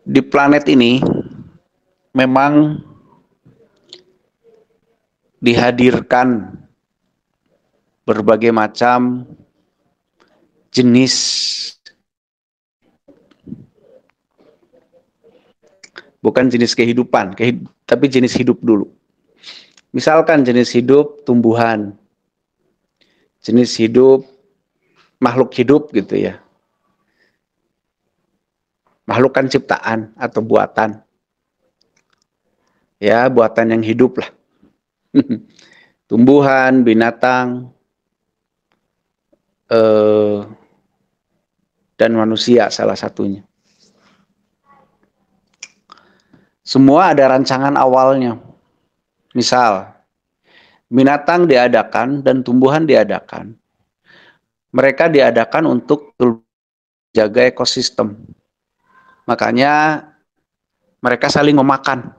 Di planet ini memang dihadirkan berbagai macam jenis bukan jenis kehidupan, tapi jenis hidup dulu. Misalkan jenis hidup tumbuhan, jenis hidup makhluk hidup gitu ya. Makhluk kan ciptaan atau buatan. Ya, buatan yang hidup lah. Tumbuhan, binatang, dan manusia salah satunya. Semua ada rancangan awalnya. Misal, binatang diadakan dan tumbuhan diadakan. Mereka diadakan untuk jaga ekosistem. Makanya mereka saling memakan.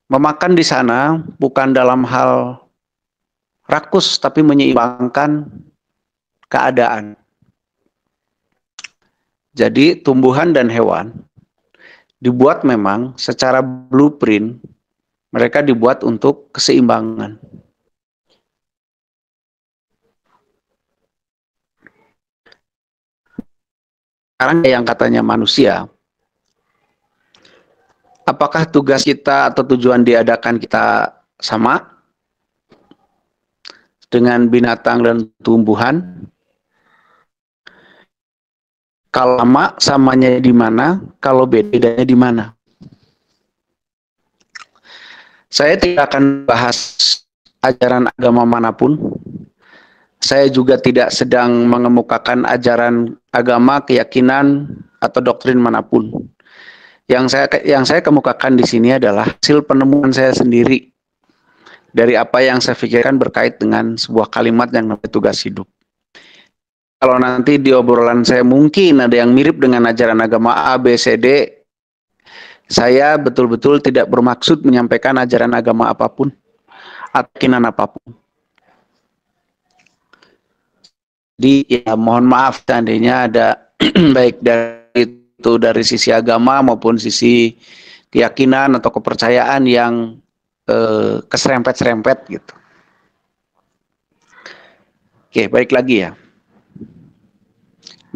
Memakan di sana bukan dalam hal rakus, tapi menyeimbangkan keadaan. Jadi tumbuhan dan hewan dibuat memang secara blueprint, mereka dibuat untuk keseimbangan. Sekarang yang katanya manusia, apakah tugas kita atau tujuan diadakan kita sama dengan binatang dan tumbuhan? Kalau sama, samanya di mana? Kalau bedanya di mana? Saya tidak akan bahas ajaran agama manapun. Saya juga tidak sedang mengemukakan ajaran agama, keyakinan, atau doktrin manapun. Yang saya kemukakan di sini adalah hasil penemuan saya sendiri dari apa yang saya pikirkan berkait dengan sebuah kalimat yang namanya tugas hidup. Kalau nanti di obrolan saya mungkin ada yang mirip dengan ajaran agama A, B, C, D, saya betul-betul tidak bermaksud menyampaikan ajaran agama apapun, atau keyakinan apapun. Jadi ya mohon maaf seandainya ada baik dari sisi agama maupun sisi keyakinan atau kepercayaan yang keserempet-serempet gitu. Oke, balik lagi ya.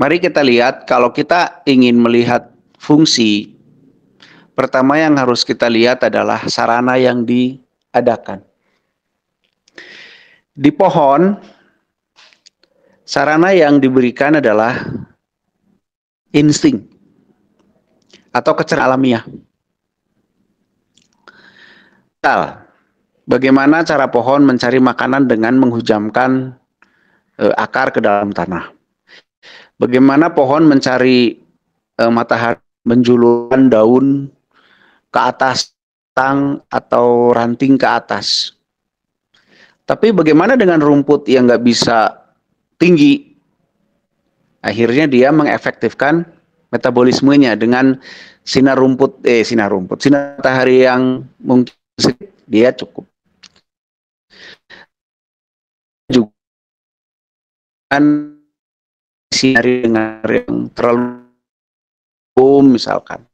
Mari kita lihat, kalau kita ingin melihat fungsi, pertama yang harus kita lihat adalah sarana yang diadakan. Di pohon, sarana yang diberikan adalah insting atau kecerdasan alamiah. Bagaimana cara pohon mencari makanan dengan menghujamkan akar ke dalam tanah? Bagaimana pohon mencari matahari, menjulurkan daun ke atas tang atau ranting ke atas? Tapi bagaimana dengan rumput yang nggak bisa tinggi? Akhirnya dia mengefektifkan metabolismenya dengan sinar matahari yang mungkin dia cukup. Juga sinar yang terlalu misalkan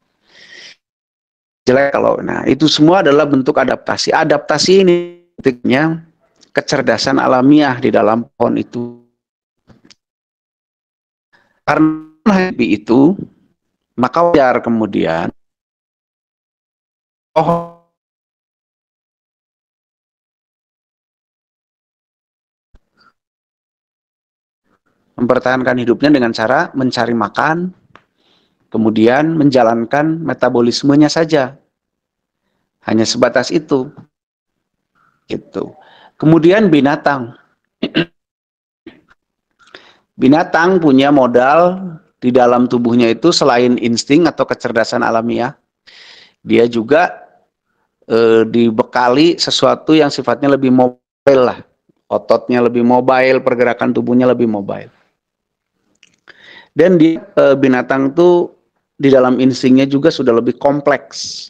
jelek kalau itu semua adalah bentuk adaptasi. Adaptasi ini bentuknya kecerdasan alamiah di dalam pohon itu. Karena itu maka wajar kemudian pohon mempertahankan hidupnya dengan cara mencari makan, kemudian menjalankan metabolismenya saja. Hanya sebatas itu. Gitu. Kemudian binatang. Binatang punya modal di dalam tubuhnya itu selain insting atau kecerdasan alamiah, dia juga dibekali sesuatu yang sifatnya lebih mobile lah. Ototnya lebih mobile, pergerakan tubuhnya lebih mobile. Dan di binatang itu di dalam instingnya juga sudah lebih kompleks,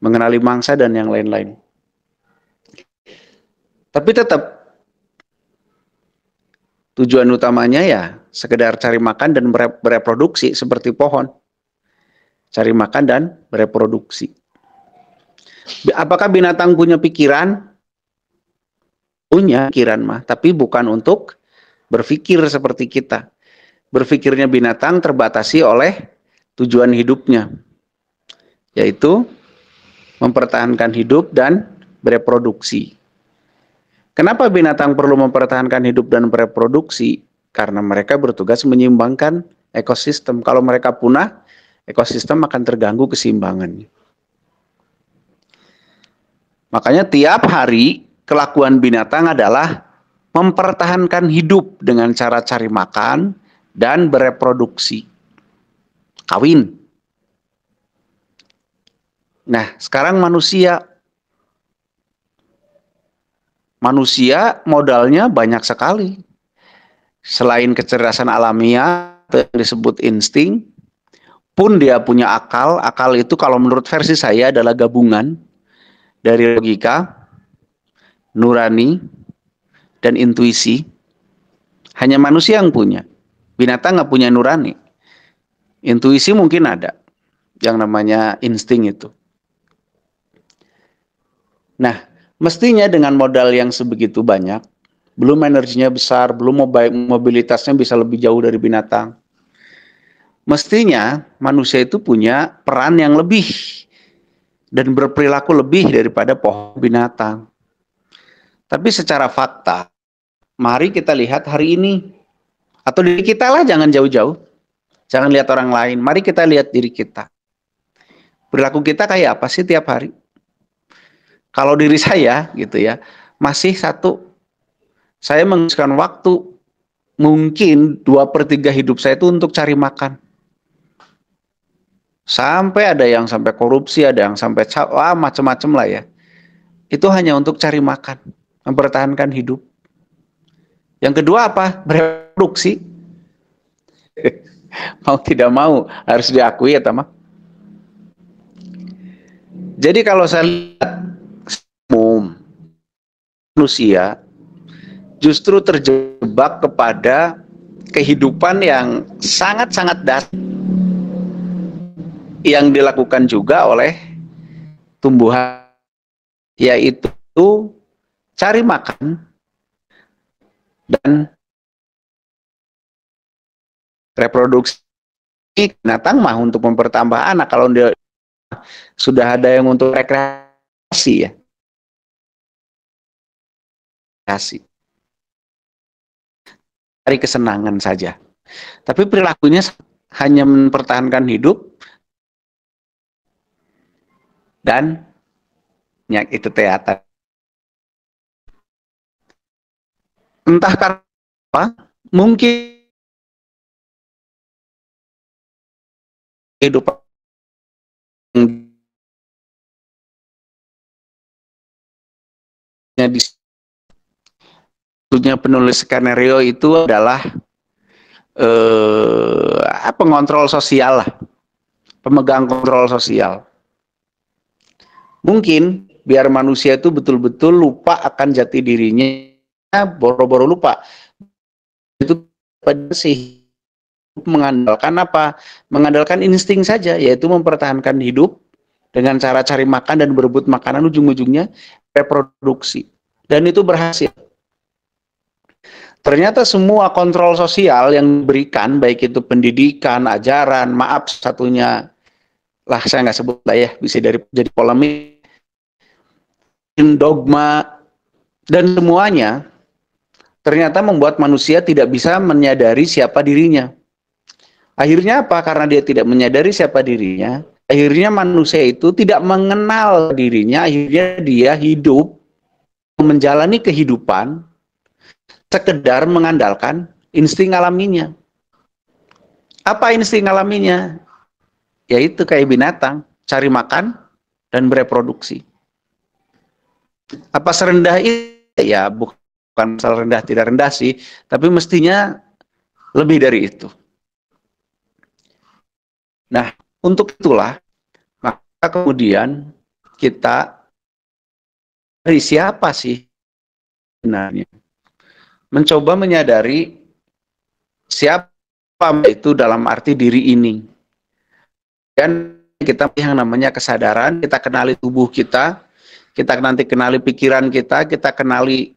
mengenali mangsa dan yang lain-lain. Tapi tetap tujuan utamanya ya sekedar cari makan dan bereproduksi seperti pohon. Cari makan dan bereproduksi. Apakah binatang punya pikiran? Punya pikiran mah, tapi bukan untuk berpikir seperti kita. Berpikirnya binatang terbatasi oleh tujuan hidupnya, yaitu mempertahankan hidup dan bereproduksi. Kenapa binatang perlu mempertahankan hidup dan bereproduksi? Karena mereka bertugas menyeimbangkan ekosistem. Kalau mereka punah, ekosistem akan terganggu keseimbangannya. Makanya tiap hari kelakuan binatang adalah mempertahankan hidup dengan cara cari makan dan bereproduksi. Kawin. Nah, sekarang manusia modalnya banyak sekali. Selain kecerdasan alamiah yang disebut insting, pun dia punya akal. Akal itu kalau menurut versi saya adalah gabungan dari logika, nurani, dan intuisi. Hanya manusia yang punya. Binatang nggak punya nurani. Intuisi mungkin ada, yang namanya insting itu. Nah, mestinya dengan modal yang sebegitu banyak, belum energinya besar, belum mobilitasnya bisa lebih jauh dari binatang. Mestinya manusia itu punya peran yang lebih dan berperilaku lebih daripada pohon binatang. Tapi secara fakta, mari kita lihat hari ini. Atau diri kita lah, jangan jauh-jauh. Jangan lihat orang lain, mari kita lihat diri kita. Perilaku kita kayak apa sih tiap hari? Kalau diri saya gitu ya, masih satu, saya menghabiskan waktu mungkin 2/3 hidup saya itu untuk cari makan. Sampai ada yang sampai korupsi, ada yang sampai macam-macam lah ya. Itu hanya untuk cari makan, mempertahankan hidup. Yang kedua apa? Bereproduksi. Mau tidak mau harus diakui ya teman. Jadi kalau saya lihat manusia justru terjebak kepada kehidupan yang sangat-sangat dasar yang dilakukan juga oleh tumbuhan, yaitu cari makan dan reproduksi. Binatang mah untuk mempertambah anak, kalau dia sudah ada yang untuk rekreasi ya. Cari kesenangan saja. Tapi perilakunya hanya mempertahankan hidup dan itu teater. Entah karena apa, mungkin kehidupan di penulis skenario itu adalah pengontrol sosial lah, pemegang kontrol sosial. Mungkin biar manusia itu betul-betul lupa akan jati dirinya, boro-boro lupa. Itu sih mengandalkan apa? Mengandalkan insting saja, yaitu mempertahankan hidup dengan cara cari makan dan berebut makanan, ujung-ujungnya reproduksi. Dan itu berhasil. Ternyata semua kontrol sosial yang diberikan, baik itu pendidikan, ajaran, maaf satunya lah saya nggak sebut lah ya, bisa jadi polemik, dogma, dan semuanya ternyata membuat manusia tidak bisa menyadari siapa dirinya. Akhirnya apa? Karena dia tidak menyadari siapa dirinya, akhirnya manusia itu tidak mengenal dirinya, akhirnya dia hidup, menjalani kehidupan sekedar mengandalkan insting alaminya. Apa insting alaminya? Yaitu kayak binatang, cari makan dan bereproduksi. Apa serendah itu? Ya bukan masalah rendah tidak rendah sih, tapi mestinya lebih dari itu. Nah, untuk itulah maka kemudian kita dari siapa sih sebenarnya? Mencoba menyadari Siapa itu dalam arti diri ini. Dan kita yang namanya kesadaran, kita kenali tubuh kita nanti kenali pikiran kita kenali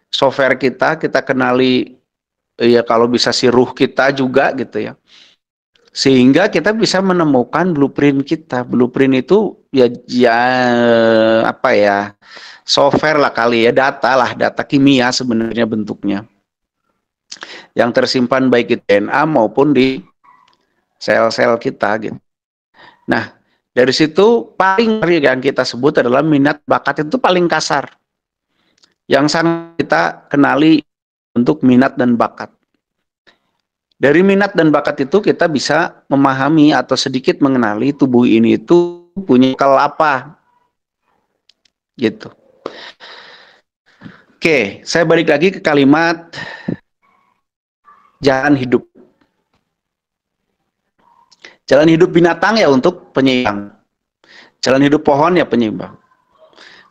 software kita kenali ya kalau bisa si ruh kita juga gitu ya. Sehingga kita bisa menemukan blueprint kita. Blueprint itu ya apa ya? Software lah kali ya, data kimia sebenarnya bentuknya. Yang tersimpan baik di DNA maupun di sel-sel kita gitu. Nah, dari situ paling yang kita sebut adalah minat bakat itu paling kasar. Yang sangat kita kenali untuk minat dan bakat. Dari minat dan bakat itu kita bisa memahami atau sedikit mengenali tubuh ini itu punya bekal apa. Gitu. Oke, saya balik lagi ke kalimat jalan hidup. Jalan hidup binatang ya untuk penyeimbang. Jalan hidup pohon ya penyeimbang.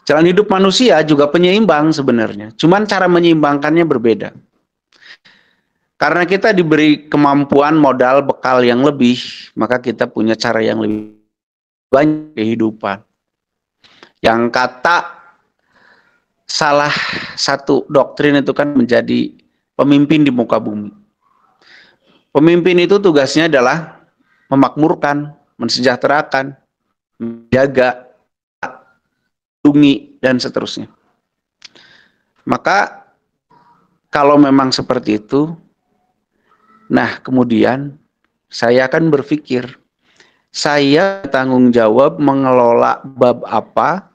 Jalan hidup manusia juga penyeimbang sebenarnya. Cuman cara menyeimbangkannya berbeda. Karena kita diberi kemampuan modal bekal yang lebih, maka kita punya cara yang lebih banyak kehidupan. Yang kata salah satu doktrin itu kan menjadi pemimpin di muka bumi. Pemimpin itu tugasnya adalah memakmurkan, mensejahterakan, menjaga, melindungi, dan seterusnya. Maka kalau memang seperti itu, nah kemudian saya akan berpikir, saya tanggung jawab mengelola bab apa,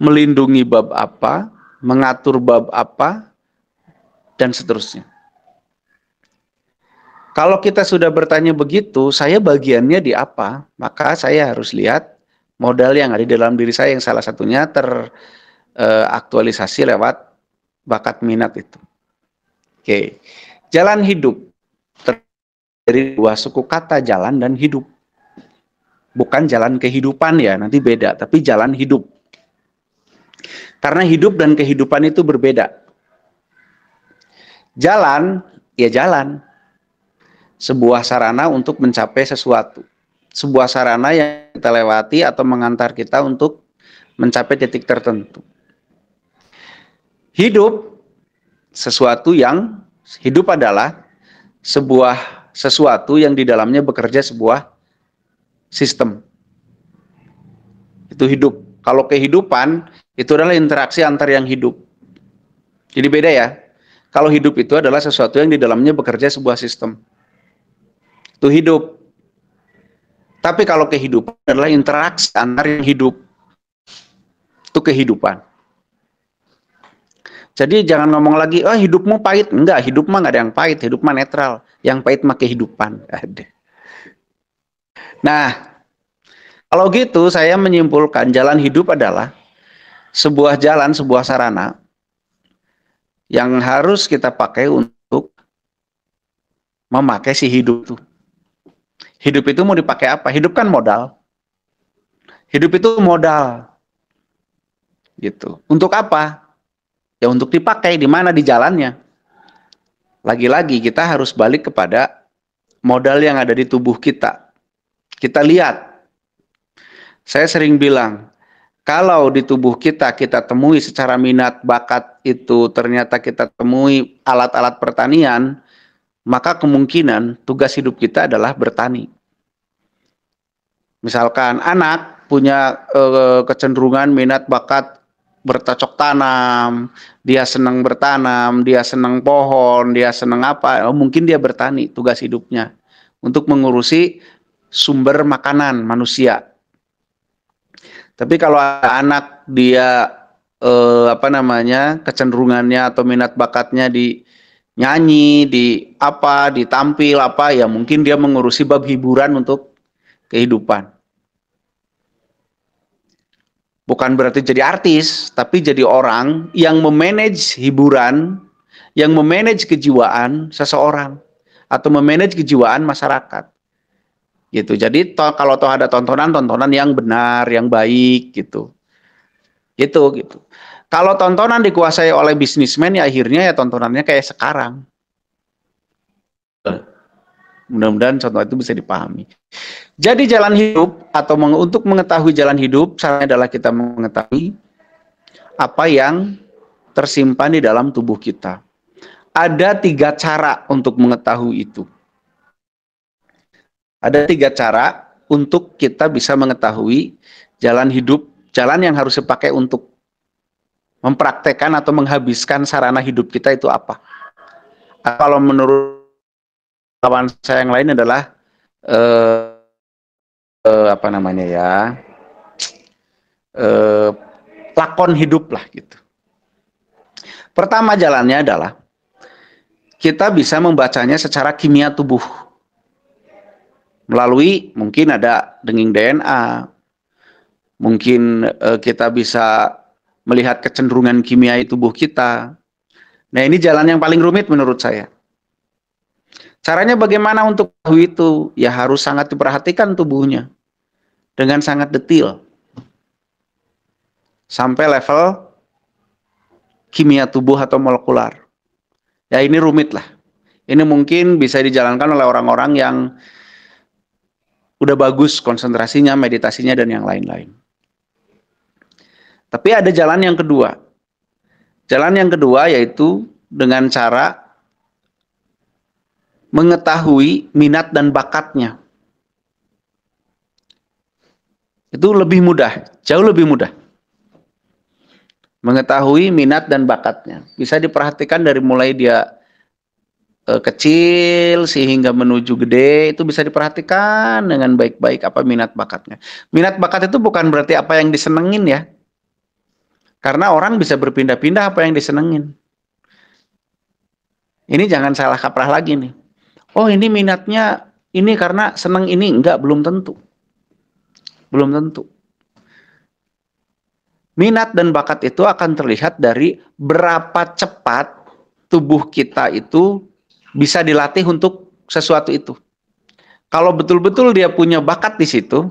melindungi bab apa, mengatur bab apa, dan seterusnya. Kalau kita sudah bertanya begitu, saya bagiannya di apa? Maka saya harus lihat modal yang ada di dalam diri saya yang salah satunya teraktualisasi lewat bakat minat itu. Oke, jalan hidup dari dua suku kata jalan dan hidup. Bukan jalan kehidupan ya, nanti beda, tapi jalan hidup. Karena hidup dan kehidupan itu berbeda. Jalan, ya jalan. Sebuah sarana untuk mencapai sesuatu. Sebuah sarana yang kita lewati atau mengantar kita untuk mencapai titik tertentu. Hidup, sesuatu yang hidup adalah sesuatu yang di dalamnya bekerja sebuah sistem. Itu hidup. Kalau kehidupan, itu adalah interaksi antar yang hidup. Jadi beda ya. Kalau hidup itu adalah sesuatu yang di dalamnya bekerja sebuah sistem. Itu hidup. Tapi kalau kehidupan adalah interaksi antar yang hidup. Itu kehidupan. Jadi jangan ngomong lagi, oh hidupmu pahit. Enggak, hidup mah nggak ada yang pahit. Hidup mah netral. Yang pahit mah kehidupan. Ada. Nah, kalau gitu saya menyimpulkan jalan hidup adalah sebuah jalan, sebuah sarana yang harus kita pakai untuk memakai si hidup itu. Hidup itu mau dipakai apa? Hidup kan modal. Hidup itu modal. Gitu. Untuk apa? Ya untuk dipakai. Di mana? Di jalannya. Lagi-lagi kita harus balik kepada modal yang ada di tubuh kita. Kita lihat. Saya sering bilang, kalau di tubuh kita temui secara minat bakat itu ternyata kita temui alat-alat pertanian, maka kemungkinan tugas hidup kita adalah bertani. Misalkan anak punya kecenderungan minat bakat bercocok tanam, dia senang bertanam, dia senang pohon, dia senang apa, mungkin dia bertani, tugas hidupnya untuk mengurusi sumber makanan manusia. Tapi kalau anak dia kecenderungannya atau minat bakatnya di nyanyi, di apa, ditampil apa, ya mungkin dia mengurusi bab hiburan untuk kehidupan. Bukan berarti jadi artis, tapi jadi orang yang memanage hiburan, yang memanage kejiwaan seseorang atau memanage kejiwaan masyarakat. Gitu. Jadi kalau ada tontonan yang benar, yang baik gitu. Gitu. Kalau tontonan dikuasai oleh bisnismen ya akhirnya ya tontonannya kayak sekarang. Mudah-mudahan contoh itu bisa dipahami. Jadi jalan hidup atau untuk mengetahui jalan hidup, caranya adalah kita mengetahui apa yang tersimpan di dalam tubuh kita. Ada 3 cara untuk mengetahui itu. Ada 3 cara untuk kita bisa mengetahui jalan hidup, jalan yang harus dipakai untuk mempraktekkan atau menghabiskan sarana hidup kita itu apa. Kalau menurut kawan saya yang lain adalah apa namanya ya, lakon hidup lah gitu. Pertama jalannya adalah kita bisa membacanya secara kimia tubuh melalui mungkin ada denging DNA, mungkin kita bisa melihat kecenderungan kimia tubuh kita. Nah, ini jalan yang paling rumit menurut saya. Caranya bagaimana untuk tahu itu? Ya harus sangat diperhatikan tubuhnya dengan sangat detail. Sampai level kimia tubuh atau molekular. Ya ini rumit lah. Ini mungkin bisa dijalankan oleh orang-orang yang udah bagus konsentrasinya, meditasinya, dan yang lain-lain. Tapi ada jalan yang kedua. Jalan yang kedua yaitu dengan cara mengetahui minat dan bakatnya. Itu lebih mudah, jauh lebih mudah. Mengetahui minat dan bakatnya. Bisa diperhatikan dari mulai dia kecil sehingga menuju gede, itu bisa diperhatikan dengan baik-baik apa minat bakatnya. Minat bakat itu bukan berarti apa yang disenengin ya. Karena orang bisa berpindah-pindah apa yang disenengin. Ini jangan salah kaprah lagi nih. Oh ini minatnya ini karena seneng ini, enggak, belum tentu. Belum tentu. Minat dan bakat itu akan terlihat dari berapa cepat tubuh kita itu bisa dilatih untuk sesuatu itu. Kalau betul-betul dia punya bakat di situ,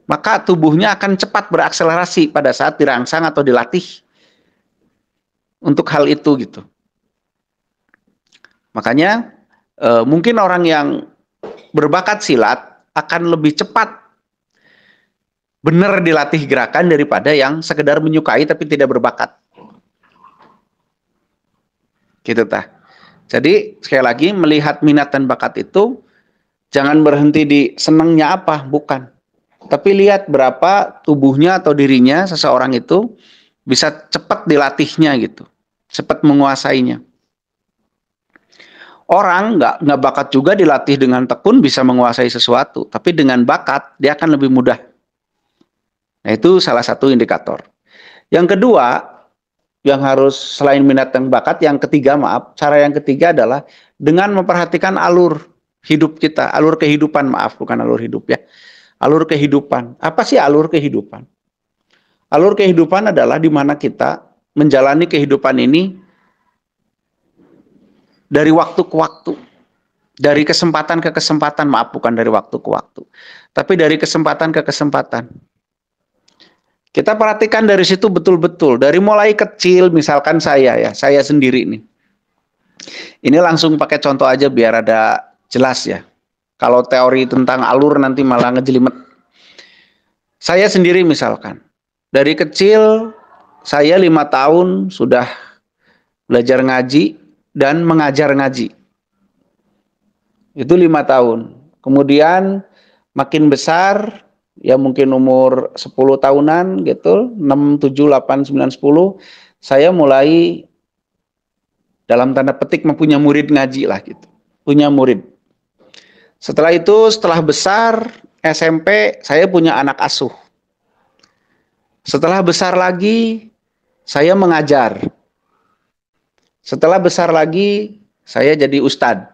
maka tubuhnya akan cepat berakselerasi pada saat dirangsang atau dilatih untuk hal itu gitu. Makanya mungkin orang yang berbakat silat akan lebih cepat benar dilatih gerakan daripada yang sekedar menyukai tapi tidak berbakat. Gitu tah. Jadi sekali lagi melihat minat dan bakat itu jangan berhenti di senangnya apa, bukan. Tapi lihat berapa tubuhnya atau dirinya seseorang itu bisa cepat dilatihnya gitu, cepat menguasainya. Orang nggak bakat juga dilatih dengan tekun bisa menguasai sesuatu, tapi dengan bakat dia akan lebih mudah. Nah itu salah satu indikator. Yang kedua, yang harus selain minat dan bakat, yang ketiga cara yang ketiga adalah dengan memperhatikan alur hidup kita, alur kehidupan, bukan alur hidup ya. Alur kehidupan. Apa sih alur kehidupan? Alur kehidupan adalah di mana kita menjalani kehidupan ini dari waktu ke waktu, dari kesempatan ke kesempatan, bukan dari waktu ke waktu, tapi dari kesempatan ke kesempatan. Kita perhatikan dari situ betul-betul, dari mulai kecil, misalkan saya sendiri nih. Ini langsung pakai contoh aja biar ada jelas ya. Kalau teori tentang alur nanti malah ngejelimet. Saya sendiri misalkan, dari kecil saya 5 tahun sudah belajar ngaji dan mengajar ngaji. Itu 5 tahun. Kemudian makin besar, ya mungkin umur 10 tahunan gitu, 6, 7, 8, 9, 10, saya mulai dalam tanda petik mempunyai murid ngaji lah gitu. Punya murid. Setelah itu, setelah besar, SMP, saya punya anak asuh. Setelah besar lagi, saya mengajar. Setelah besar lagi, saya jadi ustadz.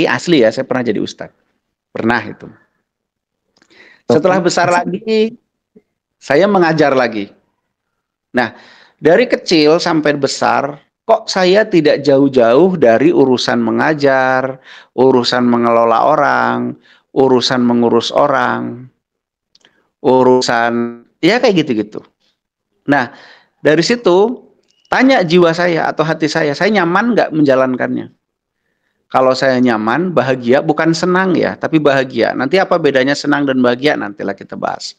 Asli ya, saya pernah jadi ustadz. Pernah itu. Setelah besar lagi, saya mengajar lagi. Nah, dari kecil sampai besar, kok saya tidak jauh-jauh dari urusan mengajar, urusan mengelola orang, urusan mengurus orang, urusan, ya kayak gitu-gitu. Nah, dari situ, tanya jiwa saya atau hati saya nyaman nggak menjalankannya? Kalau saya nyaman, bahagia, bukan senang ya, tapi bahagia. Nanti apa bedanya senang dan bahagia? Nantilah kita bahas.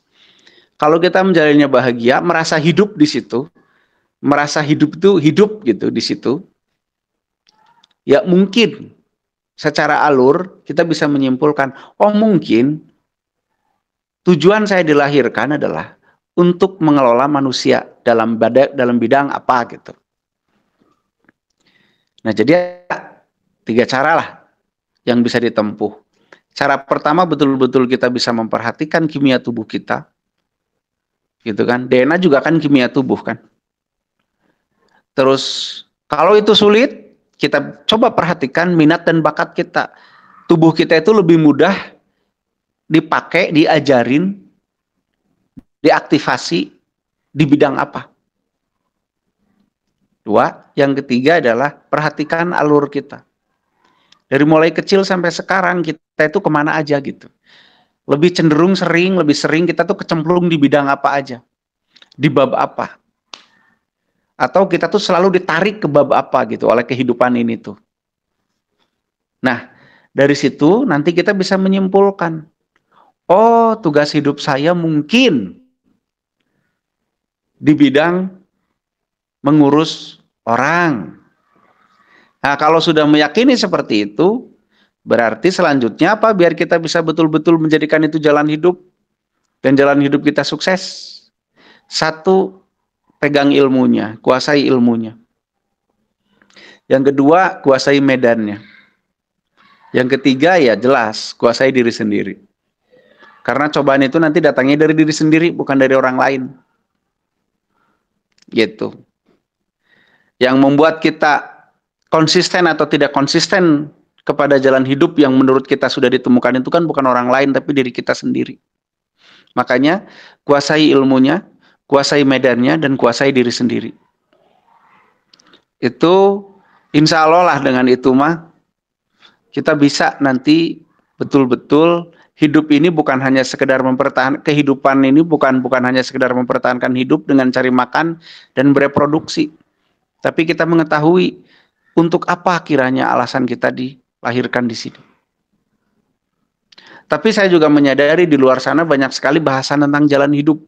Kalau kita menjalaninya bahagia, merasa hidup di situ, merasa hidup itu hidup gitu di situ, ya mungkin secara alur kita bisa menyimpulkan, oh mungkin tujuan saya dilahirkan adalah untuk mengelola manusia dalam bidang apa gitu. Nah jadi 3 cara lah yang bisa ditempuh. Cara pertama betul-betul kita bisa memperhatikan kimia tubuh kita, gitu kan. DNA juga kan kimia tubuh kan. Terus kalau itu sulit, kita coba perhatikan minat dan bakat kita. Tubuh kita itu lebih mudah dipakai, diajarin, diaktifasi di bidang apa. 2, yang ketiga adalah perhatikan alur kita. Dari mulai kecil sampai sekarang kita itu kemana aja gitu. Lebih cenderung lebih sering kita tuh kecemplung di bidang apa aja. Di bab apa. Atau kita tuh selalu ditarik ke bab apa gitu oleh kehidupan ini tuh. Nah, dari situ nanti kita bisa menyimpulkan. Oh, tugas hidup saya mungkin di bidang mengurus orang. Nah, kalau sudah meyakini seperti itu, berarti selanjutnya apa? Biar kita bisa betul-betul menjadikan itu jalan hidup, dan jalan hidup kita sukses. 1, pegang ilmunya, kuasai ilmunya. Yang kedua, kuasai medannya. Yang ketiga, ya jelas, kuasai diri sendiri. Karena cobaan itu nanti datangnya dari diri sendiri, bukan dari orang lain. Gitu. Yang membuat kita konsisten atau tidak konsisten kepada jalan hidup yang menurut kita sudah ditemukan itu kan bukan orang lain tapi diri kita sendiri. Makanya kuasai ilmunya, kuasai medannya, dan kuasai diri sendiri. Itu insya Allah lah dengan itu mah kita bisa nanti betul-betul hidup ini bukan hanya sekedar mempertahankan kehidupan ini bukan hanya sekedar mempertahankan hidup dengan cari makan dan bereproduksi. Tapi kita mengetahui untuk apa kiranya alasan kita dilahirkan di sini. Tapi saya juga menyadari di luar sana banyak sekali bahasan tentang jalan hidup.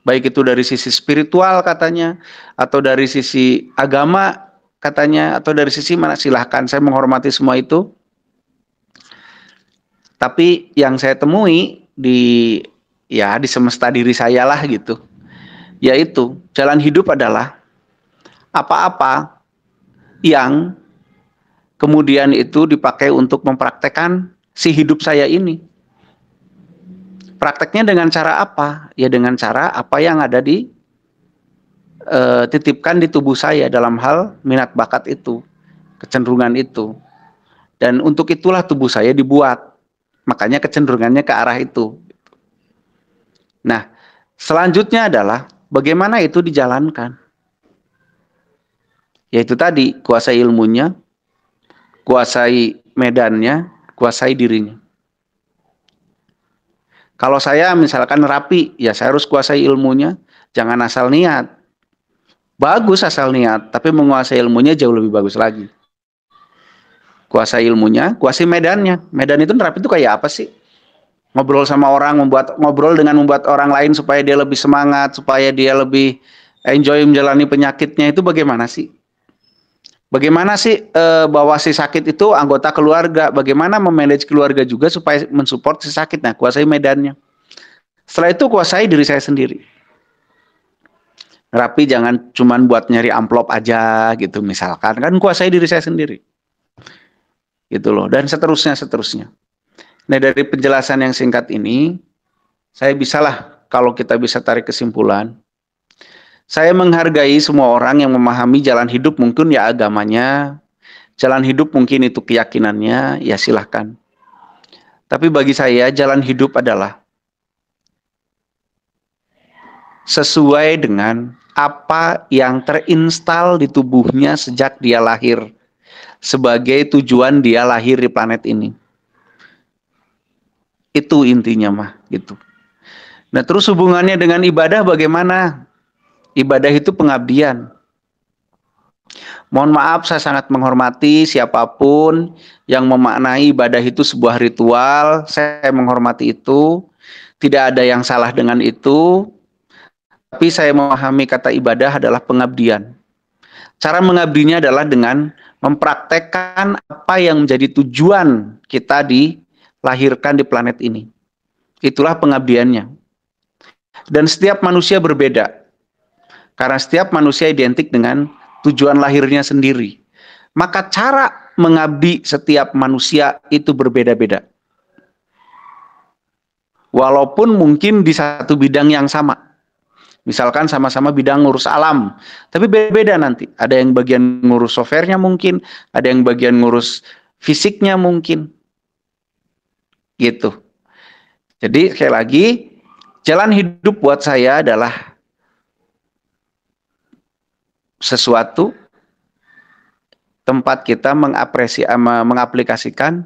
Baik itu dari sisi spiritual katanya, atau dari sisi agama katanya, atau dari sisi mana, silahkan. Saya menghormati semua itu. Tapi yang saya temui di semesta diri saya lah gitu. Yaitu jalan hidup adalah apa-apa yang kemudian itu dipakai untuk mempraktekkan si hidup saya ini. Prakteknya dengan cara apa? Ya dengan cara apa yang ada titipkan di tubuh saya dalam hal minat bakat itu, kecenderungan itu. Dan untuk itulah tubuh saya dibuat. Makanya kecenderungannya ke arah itu. Nah, selanjutnya adalah bagaimana itu dijalankan. Yaitu tadi, kuasai ilmunya, kuasai medannya, kuasai dirinya. Kalau saya misalkan rapi, ya saya harus kuasai ilmunya, jangan asal niat. Bagus asal niat, tapi menguasai ilmunya jauh lebih bagus lagi. Kuasai ilmunya, kuasai medannya. Medan itu rapi itu kayak apa sih? Ngobrol sama orang, ngobrol dengan membuat orang lain supaya dia lebih semangat, supaya dia lebih enjoy menjalani penyakitnya, itu bagaimana sih? Bagaimana sih bahwa si sakit itu anggota keluarga? Bagaimana memanage keluarga juga supaya mensupport si sakit? Nah, kuasai medannya. Setelah itu kuasai diri saya sendiri. Rapi jangan cuman buat nyari amplop aja gitu misalkan. Kan kuasai diri saya sendiri. Gitu loh. Dan seterusnya. Nah, dari penjelasan yang singkat ini, saya bisalah kalau kita bisa tarik kesimpulan. Saya menghargai semua orang yang memahami jalan hidup mungkin ya agamanya, jalan hidup mungkin itu keyakinannya, ya silahkan. Tapi bagi saya jalan hidup adalah sesuai dengan apa yang terinstal di tubuhnya sejak dia lahir, sebagai tujuan dia lahir di planet ini. Itu intinya mah gitu. Nah terus hubungannya dengan ibadah bagaimana? Ibadah itu pengabdian. Mohon maaf, saya sangat menghormati siapapun yang memaknai ibadah itu sebuah ritual. Saya menghormati itu. Tidak ada yang salah dengan itu. Tapi saya memahami kata ibadah adalah pengabdian. Cara mengabdinya adalah dengan mempraktekkan apa yang menjadi tujuan kita dilahirkan di planet ini. Itulah pengabdiannya. Dan setiap manusia berbeda. Karena setiap manusia identik dengan tujuan lahirnya sendiri. Maka cara mengabdi setiap manusia itu berbeda-beda. Walaupun mungkin di satu bidang yang sama. Misalkan sama-sama bidang ngurus alam, tapi beda-beda nanti. Ada yang bagian ngurus softwarenya mungkin, ada yang bagian ngurus fisiknya mungkin. Gitu. Jadi sekali lagi, jalan hidup buat saya adalah sesuatu tempat kita mengaplikasikan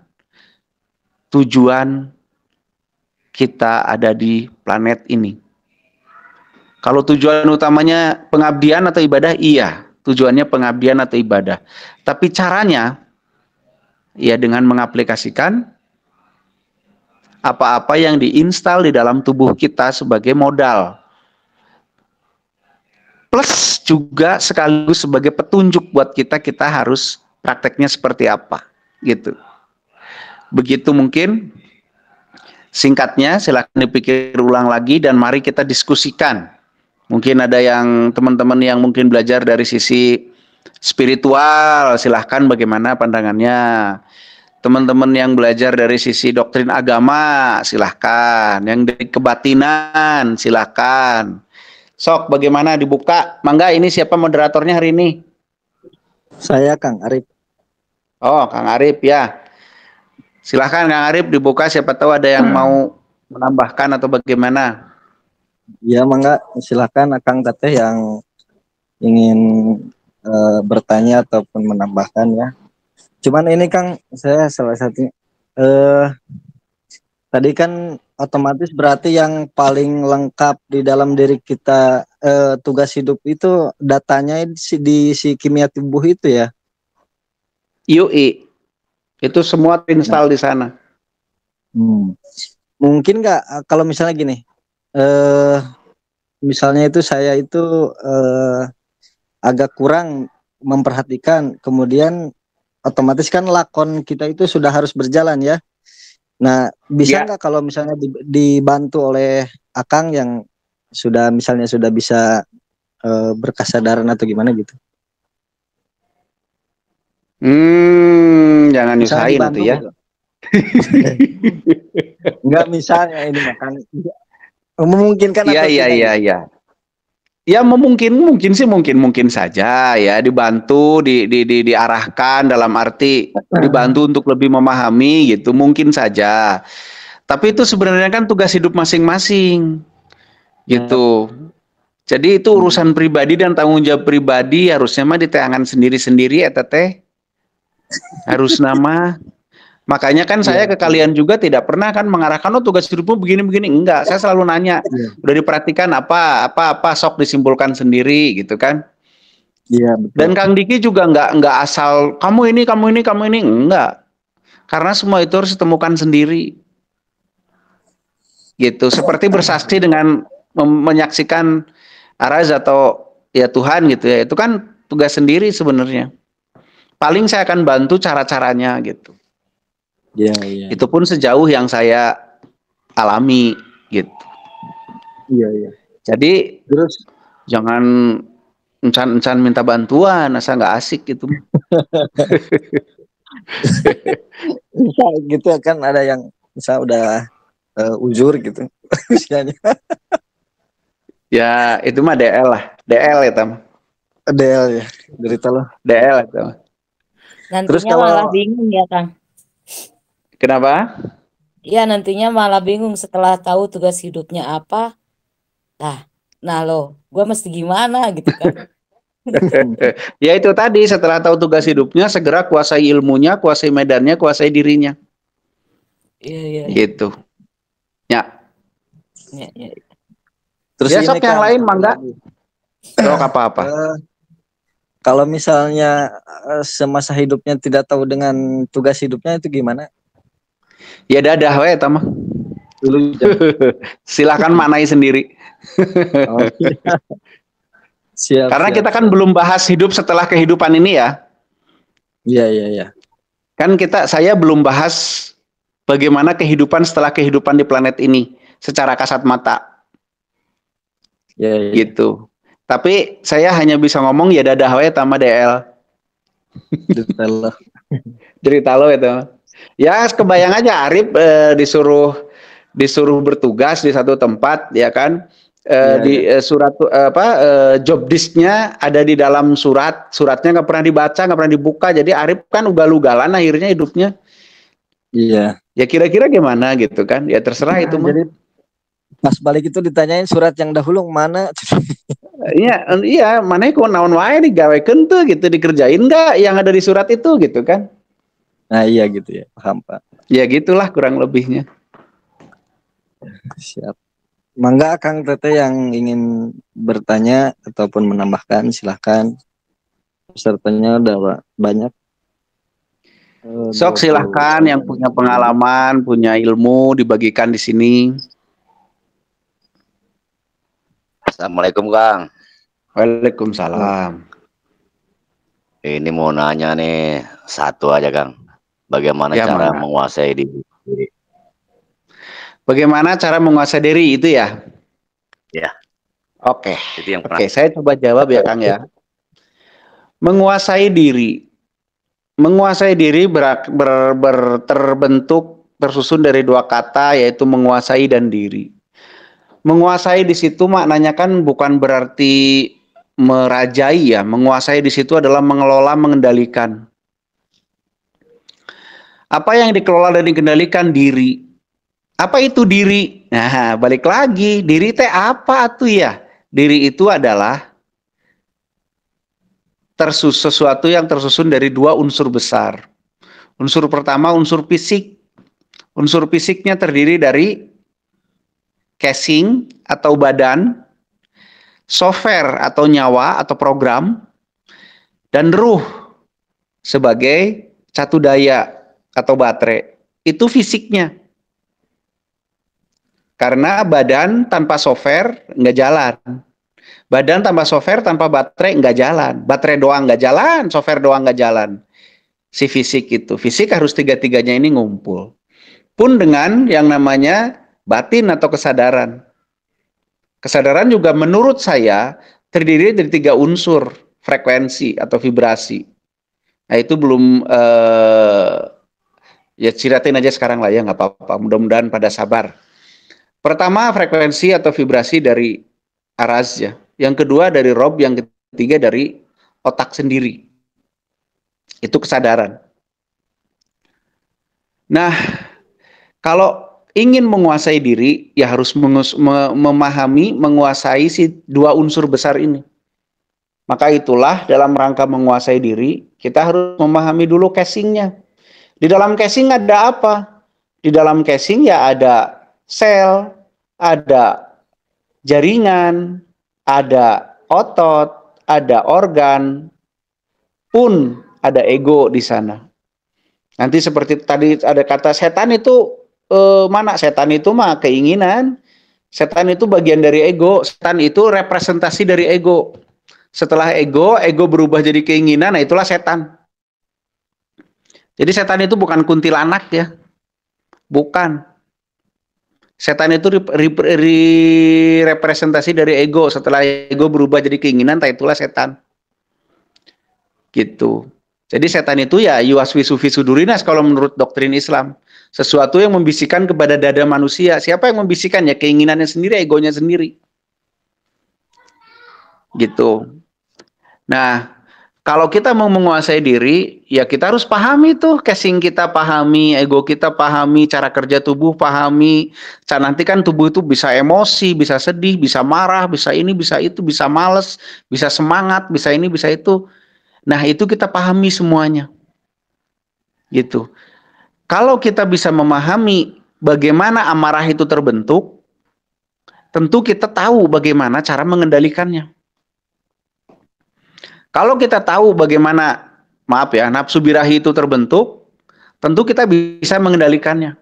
tujuan kita ada di planet ini. Kalau tujuan utamanya pengabdian atau ibadah, iya, tujuannya pengabdian atau ibadah. Tapi caranya, ya dengan mengaplikasikan apa-apa yang diinstal di dalam tubuh kita sebagai modal. Plus juga sekaligus sebagai petunjuk buat kita, kita harus prakteknya seperti apa, gitu. Begitu mungkin. Singkatnya, silakan dipikir ulang lagi dan mari kita diskusikan. Mungkin ada yang teman-teman yang mungkin belajar dari sisi spiritual, silahkan bagaimana pandangannya. Teman-teman yang belajar dari sisi doktrin agama, silahkan. Yang dari kebatinan, silahkan. Sok, bagaimana dibuka? Mangga, ini siapa moderatornya hari ini? Saya Kang Arif. Oh, Kang Arif ya. Silahkan Kang Arif dibuka, siapa tahu ada yang mau menambahkan atau bagaimana. Ya, mangga silakan Akang Teteh yang ingin bertanya ataupun menambahkan ya. Cuman ini Kang, saya salah satu tadi kan otomatis berarti yang paling lengkap di dalam diri kita tugas hidup itu datanya di si kimia tubuh itu ya. UI. Itu semua terinstall di sana. Mungkin nggak kalau misalnya gini, misalnya itu saya itu agak kurang memperhatikan, kemudian otomatis kan lakon kita itu sudah harus berjalan ya. Nah, bisa nggak kalau misalnya dibantu oleh Akang yang sudah misalnya sudah bisa berkesadaran atau gimana gitu? Jangan nyusahin itu ya. Gitu. Enggak, misalnya ini makan memungkinkan atau tidak? Iya. Ya mungkin saja ya dibantu diarahkan dalam arti dibantu untuk lebih memahami gitu, mungkin saja. Tapi itu sebenarnya kan tugas hidup masing-masing. Gitu. Jadi itu urusan pribadi dan tanggung jawab pribadi, harusnya mah di tangan sendiri-sendiri ya teteh. Harus nama. Makanya kan saya ke kalian juga tidak pernah kan mengarahkan tugas hidupmu begini-begini, enggak. Saya selalu nanya, udah diperhatikan apa sok disimpulkan sendiri gitu kan. Iya, betul. Dan Kang Diki juga enggak asal kamu ini enggak. Karena semua itu harus ditemukan sendiri. Gitu, seperti bersaksi dengan menyaksikan araz atau ya Tuhan gitu ya. Itu kan tugas sendiri sebenarnya. Paling saya akan bantu cara-caranya gitu. Iya. Itu pun sejauh yang saya alami gitu. Iya. Jadi terus jangan encan minta bantuan, asa nggak asik gitu. Gitu kan ada yang misal udah uzur gitu misalnya. Ya itu mah DL lah, DL ya tam. DL ya, derita loh. DL itu. Nantinya terus kalau malah bingung ya Kang. Kenapa? Iya, nantinya malah bingung setelah tahu tugas hidupnya apa. Nah loh, gue mesti gimana gitu kan. Ya itu tadi, setelah tahu tugas hidupnya, segera kuasai ilmunya, kuasai medannya, kuasai dirinya. Iya. Gitu. Ya. Terus besok yang lain mangga. Sok apa-apa. Kalau misalnya semasa hidupnya tidak tahu dengan tugas hidupnya itu gimana? Ya dadah we eta mah. Dulu Silakan maknai sendiri. oh, siap Karena siap kita kan siap. belum bahas hidup setelah kehidupan ini ya. Iya iya iya. Kan saya belum bahas bagaimana kehidupan setelah kehidupan di planet ini secara kasat mata Iya iya. gitu. Tapi saya hanya bisa ngomong ya dadah we tama DL. Detail lah. Cerita lo itu. Ya kebayang aja Arif disuruh bertugas di satu tempat ya kan. Iya Di iya. job disknya ada di dalam suratnya nggak pernah dibaca, nggak pernah dibuka, jadi Arif kan ugal-ugalan akhirnya hidupnya. Iya. Ya kira-kira gimana gitu kan, ya terserah itu mah. Jadi pas balik itu ditanyain surat yang dahulu mana? Iya mana kok naon wae digawekeun teu gitu, dikerjain nggak yang ada di surat itu gitu kan. Nah iya gitu ya, paham Pak. Ya gitulah kurang lebihnya. Siap. Mangga Kang Tete yang ingin bertanya ataupun menambahkan silahkan. Pesertanya udah banyak. Sok 20. silahkan yang punya pengalaman, punya ilmu dibagikan di sini. Assalamualaikum Kang. Waalaikumsalam. Ini mau nanya nih satu aja Kang. Bagaimana Ya, cara mana? menguasai diri? Bagaimana cara menguasai diri itu ya? Ya, Oke. itu yang pernah. Oke, saya coba jawab ya Kang ya. Menguasai diri. Menguasai diri terbentuk tersusun dari dua kata yaitu menguasai dan diri. Menguasai di situ maknanya kan bukan berarti merajai ya. Menguasai di situ adalah mengelola, mengendalikan. Apa yang dikelola dan dikendalikan? Diri. Apa itu diri? Nah, balik lagi. Diri teh apa tuh ya? Diri itu adalah sesuatu yang tersusun dari dua unsur besar. Unsur pertama unsur fisik. Unsur fisiknya terdiri dari casing atau badan, software atau nyawa atau program, dan ruh sebagai catu daya atau baterai. Itu fisiknya. Karena badan tanpa software nggak jalan. Badan tanpa software, tanpa baterai nggak jalan. Baterai doang nggak jalan, software doang nggak jalan. Si fisik itu. Fisik harus tiga-tiganya ini ngumpul. Pun dengan yang namanya batin atau kesadaran. Kesadaran juga menurut saya terdiri dari tiga unsur, frekuensi atau vibrasi. Nah itu belum, ya ciratin aja sekarang lah ya, nggak apa-apa. Mudah-mudahan pada sabar. Pertama frekuensi atau vibrasi dari araz ya. Yang kedua dari rob, yang ketiga dari otak sendiri. Itu kesadaran. Nah, kalau ingin menguasai diri, ya harus memahami, menguasai si dua unsur besar ini. Maka itulah dalam rangka menguasai diri, kita harus memahami dulu casingnya. Di dalam casing ada apa? Di dalam casing ya ada sel, ada jaringan, ada otot, ada organ, pun ada ego di sana. Nanti seperti tadi ada kata setan itu mana? Setan itu mah keinginan. Setan itu bagian dari ego. Setan itu representasi dari ego. Setelah ego berubah jadi keinginan, nah itulah setan. Jadi setan itu bukan kuntilanak ya. Bukan. Setan itu representasi dari ego. Setelah ego berubah jadi keinginan, nah itulah setan. Gitu. Jadi setan itu ya yuwaswisu fi sudurinas kalau menurut doktrin Islam. Sesuatu yang membisikkan kepada dada manusia. Siapa yang membisikkan? Ya keinginannya sendiri, egonya sendiri. Gitu. Nah, kalau kita mau menguasai diri, ya kita harus pahami tuh casing kita, pahami ego kita, pahami cara kerja tubuh, pahami. Nanti kan tubuh itu bisa emosi, bisa sedih, bisa marah, bisa ini, bisa itu, bisa males, bisa semangat, bisa ini, bisa itu. Nah, itu kita pahami semuanya. Gitu. Kalau kita bisa memahami bagaimana amarah itu terbentuk, tentu kita tahu bagaimana cara mengendalikannya. Kalau kita tahu bagaimana, maaf ya, nafsu birahi itu terbentuk, tentu kita bisa mengendalikannya.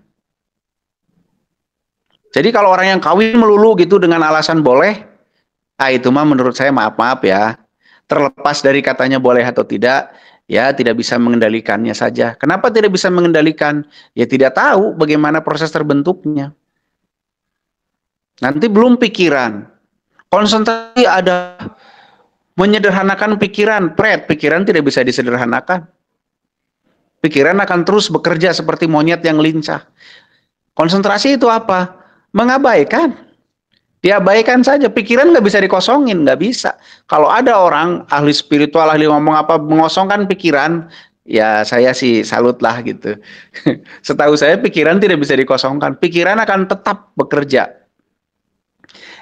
Jadi kalau orang yang kawin melulu gitu dengan alasan boleh, itu mah menurut saya maaf ya. Terlepas dari katanya boleh atau tidak, ya tidak bisa mengendalikannya saja. Kenapa tidak bisa mengendalikan? Ya tidak tahu bagaimana proses terbentuknya. Nanti belum pikiran. Konsentrasi ada menyederhanakan pikiran, pikiran tidak bisa disederhanakan. Pikiran akan terus bekerja seperti monyet yang lincah. Konsentrasi itu apa? Mengabaikan. Diabaikan saja, pikiran nggak bisa dikosongin, nggak bisa. Kalau ada orang ahli spiritual, ahli ngomong apa, mengosongkan pikiran, ya saya sih salut lah gitu. Setahu saya pikiran tidak bisa dikosongkan, pikiran akan tetap bekerja.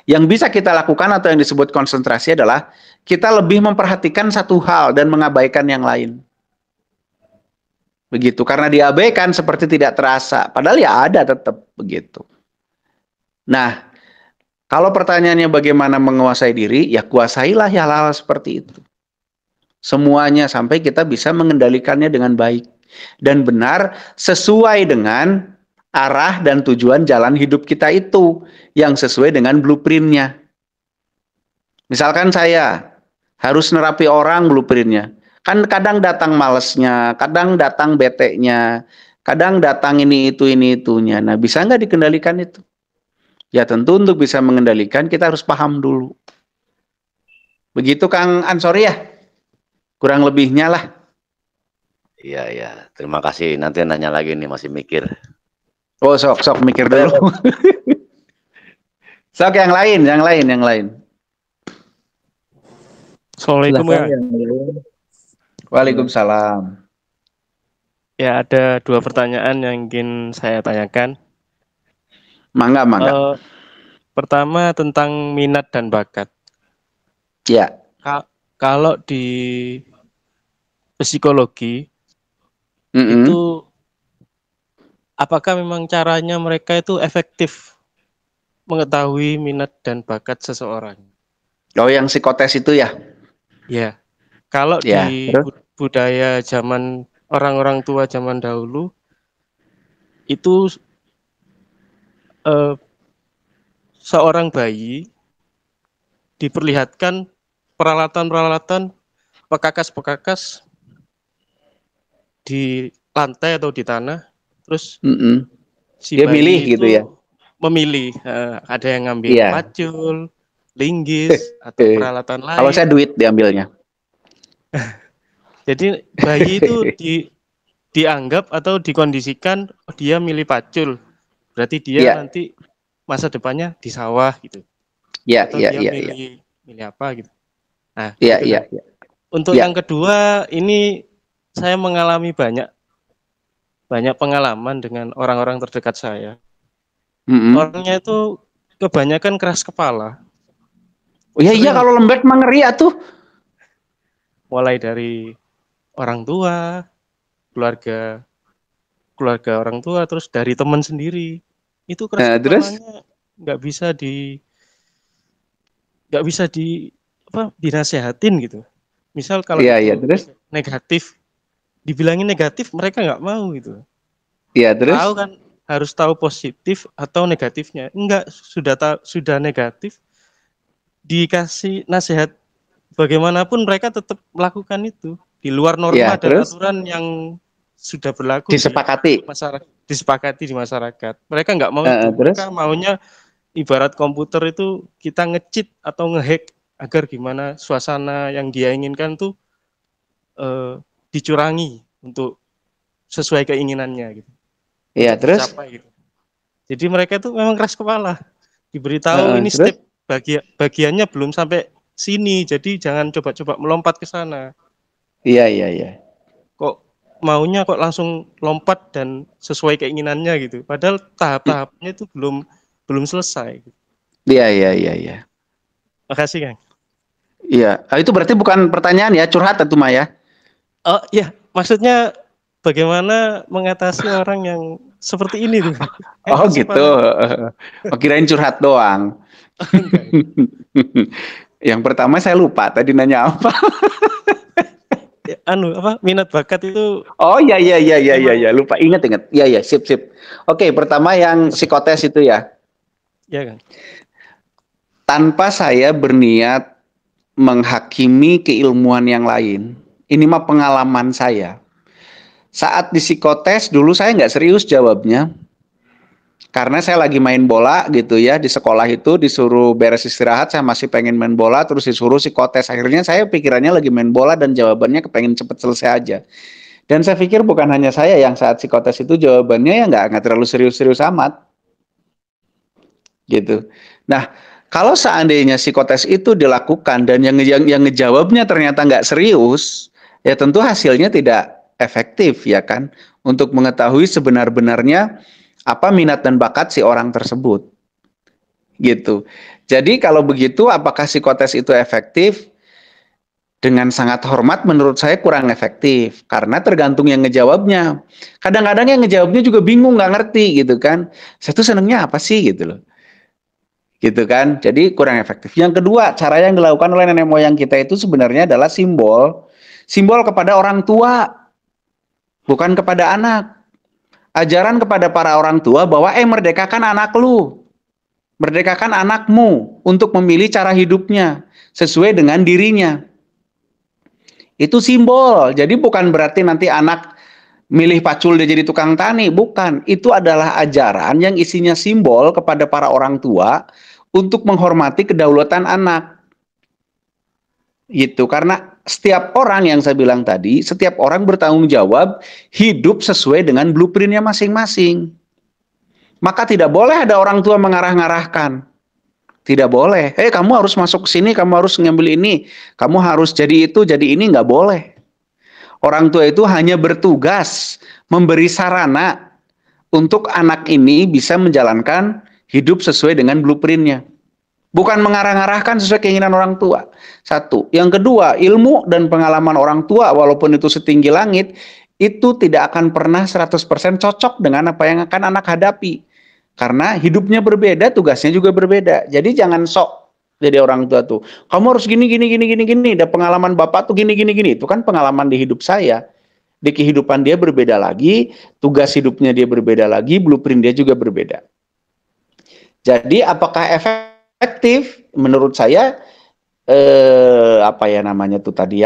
Yang bisa kita lakukan atau yang disebut konsentrasi adalah kita lebih memperhatikan satu hal dan mengabaikan yang lain. Begitu, karena diabaikan seperti tidak terasa, padahal ya ada tetap begitu. Nah, kalau pertanyaannya bagaimana menguasai diri, ya kuasailah hal-hal seperti itu. Semuanya sampai kita bisa mengendalikannya dengan baik dan benar sesuai dengan arah dan tujuan jalan hidup kita itu yang sesuai dengan blueprintnya. Misalkan saya harus nerapi orang blueprintnya. Kan kadang datang malesnya, kadang datang beteknya, kadang datang ini itunya. Nah, bisa nggak dikendalikan itu? Ya tentu untuk bisa mengendalikan kita harus paham dulu. Begitu Kang Ansori ya? Kurang lebihnya lah. Iya. Terima kasih. Nanti nanya lagi nih, masih mikir. Oh, sok mikir dulu. Sok yang lain. Assalamualaikum ya. Waalaikumsalam. Ya, ada 2 pertanyaan yang ingin saya tanyakan. Mangga. Pertama tentang minat dan bakat. Ya. Kalau di psikologi itu apakah memang caranya mereka itu efektif mengetahui minat dan bakat seseorang? Oh, yang psikotes itu ya? Ya. Kalau ya, di budaya zaman orang-orang tua zaman dahulu itu seorang bayi diperlihatkan peralatan-peralatan pekakas di lantai atau di tanah, terus si dia bayi milih itu gitu ya? Memilih, ada yang ngambil pacul, linggis, atau peralatan lain. Kalau saya duit diambilnya. Jadi bayi itu dianggap atau dikondisikan dia milih pacul, berarti dia nanti masa depannya di sawah gitu. Atau dia milih apa gitu. Nah, untuk yang kedua ini saya mengalami banyak pengalaman dengan orang-orang terdekat saya. Orangnya itu kebanyakan keras kepala. Oh iya kalau lembek mah ngeri atuh. Mulai dari orang tua, keluarga orang tua, terus dari teman sendiri. Itu keras kepalanya nggak bisa dinasehatin gitu. Misal kalau negatif, dibilangin negatif mereka nggak mau gitu. Iya, terus? Tahu kan harus tahu positif atau negatifnya. Enggak, sudah negatif, dikasih nasihat bagaimanapun mereka tetap melakukan itu di luar norma dan aturan yang sudah berlaku disepakati di masyarakat. Mereka nggak mau itu. Mereka maunya ibarat komputer itu kita nge-cheat atau nge-hack agar gimana suasana yang dia inginkan tuh dicurangi untuk sesuai keinginannya gitu. Iya, terus? Gitu. Jadi mereka itu memang keras kepala. Diberitahu ini step bagiannya belum sampai sini, jadi jangan coba-coba melompat ke sana. Iya. Kok maunya kok langsung lompat dan sesuai keinginannya gitu. Padahal tahap-tahapnya itu belum selesai. Iya. Makasih, Kang. Iya, itu berarti bukan pertanyaan ya, curhat itu Mah ya. Oh iya, maksudnya bagaimana mengatasi orang yang seperti ini tuh? Oh gitu. Kirain curhat doang. Yang pertama saya lupa tadi nanya apa. minat bakat itu. Oh iya, lupa, ingat. Iya, sip. Oke, pertama yang psikotes itu ya. Iya, Kang. Tanpa saya berniat menghakimi keilmuan yang lain. Ini mah pengalaman saya. Saat di psikotes dulu saya nggak serius jawabnya. Karena saya lagi main bola gitu ya, di sekolah itu disuruh beres istirahat, saya masih pengen main bola, terus disuruh psikotes. Akhirnya saya pikirannya lagi main bola dan jawabannya kepengen cepet selesai aja. Dan saya pikir bukan hanya saya yang saat psikotes itu jawabannya ya nggak terlalu serius-serius amat. Gitu. Nah, kalau seandainya psikotes itu dilakukan dan yang ngejawabnya ternyata nggak serius, ya tentu hasilnya tidak efektif ya kan, untuk mengetahui sebenar-benarnya apa minat dan bakat si orang tersebut. Gitu. Jadi kalau begitu apakah psikotes itu efektif? Dengan sangat hormat menurut saya kurang efektif karena tergantung yang ngejawabnya. Kadang-kadang yang ngejawabnya juga bingung, nggak ngerti gitu kan. Saya tuh senengnya apa sih gitu loh. Gitu kan. Jadi kurang efektif. Yang kedua, cara yang dilakukan oleh nenek moyang kita itu sebenarnya adalah simbol kepada orang tua, bukan kepada anak. Ajaran kepada para orang tua bahwa merdekakan anak lu, merdekakan anakmu untuk memilih cara hidupnya sesuai dengan dirinya. Itu simbol. Jadi bukan berarti nanti anak milih pacul dia jadi tukang tani, bukan. Itu adalah ajaran yang isinya simbol kepada para orang tua untuk menghormati kedaulatan anak. Gitu. Karena setiap orang yang saya bilang tadi, setiap orang bertanggung jawab hidup sesuai dengan blueprintnya masing-masing. Maka tidak boleh ada orang tua mengarah-ngarahkan. Tidak boleh. Kamu harus masuk ke sini, kamu harus ngambil ini, kamu harus jadi itu, jadi ini, nggak boleh. Orang tua itu hanya bertugas memberi sarana untuk anak ini bisa menjalankan hidup sesuai dengan blueprintnya. Bukan mengarah-ngarahkan sesuai keinginan orang tua. Satu. Yang kedua, ilmu dan pengalaman orang tua walaupun itu setinggi langit, itu tidak akan pernah 100% cocok dengan apa yang akan anak hadapi. Karena hidupnya berbeda, tugasnya juga berbeda. Jadi jangan sok jadi orang tua tuh. Kamu harus gini. Dan pengalaman bapak tuh gini. Itu kan pengalaman di hidup saya. Di kehidupan dia berbeda lagi, tugas hidupnya dia berbeda lagi, blueprint dia juga berbeda. Jadi apakah efektif? Menurut saya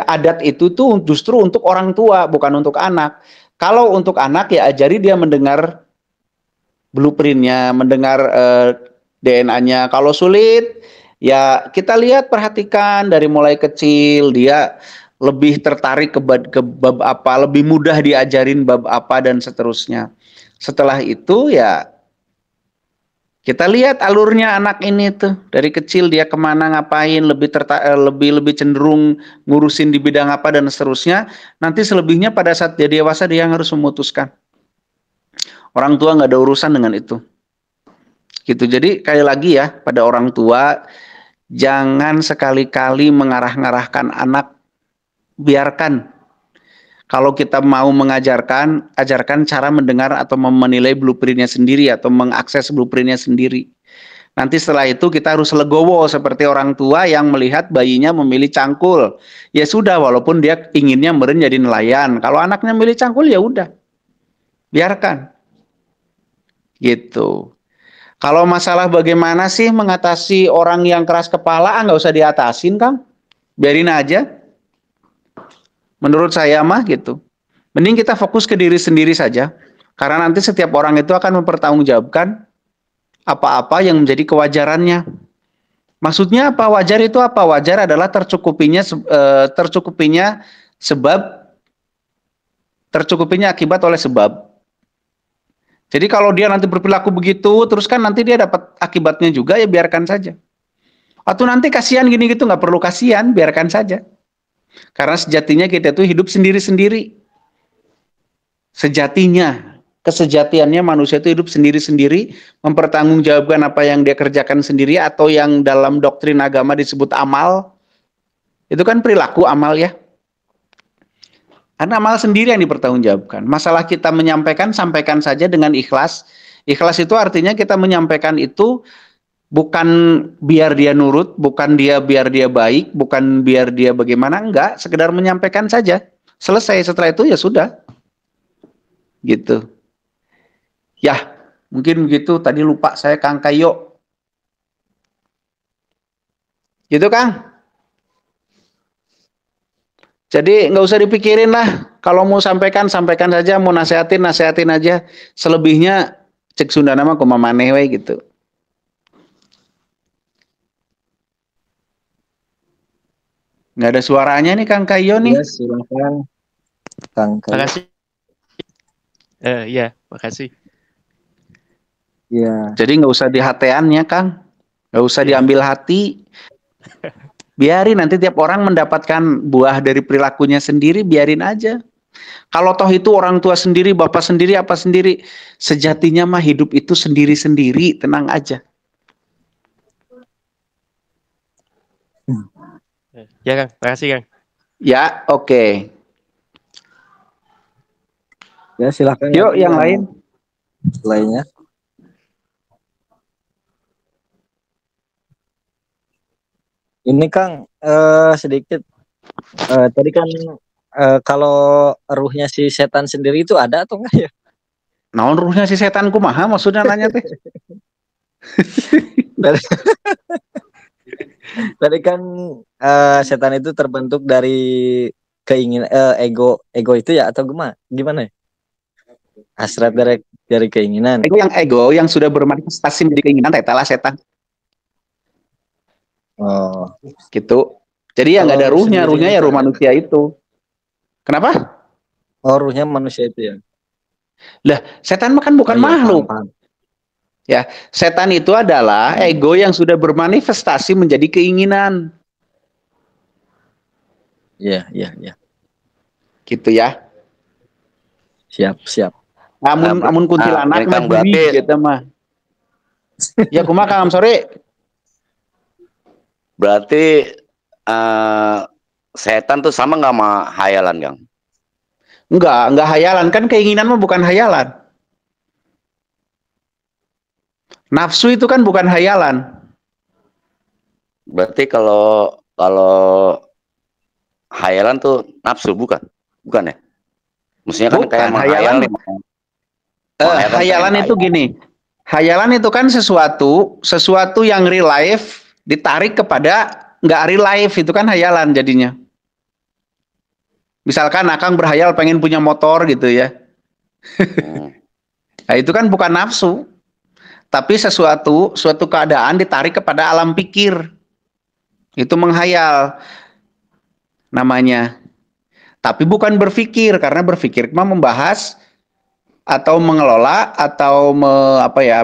adat itu tuh justru untuk orang tua, bukan untuk anak. Kalau untuk anak ya ajari dia mendengar blueprintnya, mendengar DNA-nya. Kalau sulit ya kita lihat, perhatikan dari mulai kecil dia lebih tertarik ke bab apa, lebih mudah diajarin bab apa dan seterusnya. Setelah itu ya kita lihat alurnya anak ini tuh dari kecil dia kemana, ngapain, lebih cenderung ngurusin di bidang apa dan seterusnya. Nanti selebihnya pada saat dia dewasa dia yang harus memutuskan. Orang tua nggak ada urusan dengan itu. Gitu. Jadi sekali lagi ya pada orang tua, jangan sekali-kali mengarah-ngarahkan anak. Biarkan. Kalau kita mau mengajarkan, ajarkan cara mendengar atau menilai blueprintnya sendiri atau mengakses blueprintnya sendiri. Nanti setelah itu kita harus legowo seperti orang tua yang melihat bayinya memilih cangkul. Ya sudah, walaupun dia inginnya meren jadi nelayan. Kalau anaknya memilih cangkul ya udah. Biarkan. Gitu. Kalau masalah bagaimana sih mengatasi orang yang keras kepala, nggak usah diatasin, Kang. Biarin aja. Menurut saya mah gitu. Mending kita fokus ke diri sendiri saja. Karena nanti setiap orang itu akan mempertanggungjawabkan apa-apa yang menjadi kewajarannya. Maksudnya apa? Wajar itu apa? Wajar adalah tercukupinya akibat oleh sebab. Jadi kalau dia nanti berperilaku begitu, terus kan nanti dia dapat akibatnya juga, ya biarkan saja. Atau nanti kasihan gini gitu, nggak perlu kasihan, biarkan saja. Karena sejatinya kita itu hidup sendiri-sendiri. Sejatinya, kesejatiannya manusia itu hidup sendiri-sendiri, mempertanggungjawabkan apa yang dia kerjakan sendiri, atau yang dalam doktrin agama disebut amal. Itu kan perilaku amal ya. Karena amal sendiri yang dipertanggungjawabkan. Masalah kita menyampaikan, sampaikan saja dengan ikhlas. Ikhlas itu artinya kita menyampaikan itu bukan biar dia nurut, bukan biar dia baik, bukan biar dia bagaimana, enggak. Sekedar menyampaikan saja. Selesai, setelah itu ya sudah. Gitu. Ya, mungkin begitu. Tadi lupa saya Kang Kayo. Gitu Kang. Jadi nggak usah dipikirin lah. Kalau mau sampaikan, sampaikan saja. Mau nasehatin, nasehatin aja. Selebihnya cek Sunda nama kumaha maneh we gitu. Nggak ada suaranya nih Kang Kayo nih. Ya, silakan Kang Kayo. Makasih. Ya, makasih. Ya. Jadi nggak usah dihateannya Kang. Nggak usah diambil hati. Biarin nanti tiap orang mendapatkan buah dari perilakunya sendiri, biarin aja. Kalau toh itu orang tua sendiri, bapak sendiri, apa sendiri, sejatinya mah hidup itu sendiri-sendiri, tenang aja. Ya Kang, makasih Kang. Ya, oke. Ya, silakan. Yuk yang lain. Lainnya. Ini Kang, sedikit. Tadi kan kalau ruhnya si setan sendiri itu ada atau enggak ya? Naon ruhnya si setan kumaha maksudnya nanya teh? Tadi kan setan itu terbentuk dari keinginan ego itu ya atau gimana ya? Hasrat dari keinginan. Ego yang sudah bermanifestasi menjadi keinginan tetalah setan. Oh, gitu. Jadi ya nggak ada ruhnya ya ruh manusia itu. Kenapa? Oh, ruhnya manusia itu ya. Lah, setan mah kan bukan makhluk. Paham. Ya, setan itu adalah ego yang sudah bermanifestasi menjadi keinginan. Iya. Gitu ya. Siap. Amun kuntilanak mah berarti gitu mah. Ya kumaha Kang, sorry. Berarti setan tuh sama nggak sama hayalan, Kang? Enggak hayalan, kan keinginan mah bukan hayalan. Nafsu itu kan bukan hayalan. Berarti kalau hayalan tuh nafsu bukan ya? Maksudnya kan kayak hayalan. Hayalan itu gini. Hayalan itu kan sesuatu yang real life ditarik kepada nggak real life, itu kan hayalan jadinya. Misalkan Akang berhayal pengen punya motor gitu ya. Nah, itu kan bukan nafsu. Tapi suatu keadaan ditarik kepada alam pikir. Itu menghayal namanya. Tapi bukan berpikir, karena berpikir mah membahas atau mengelola atau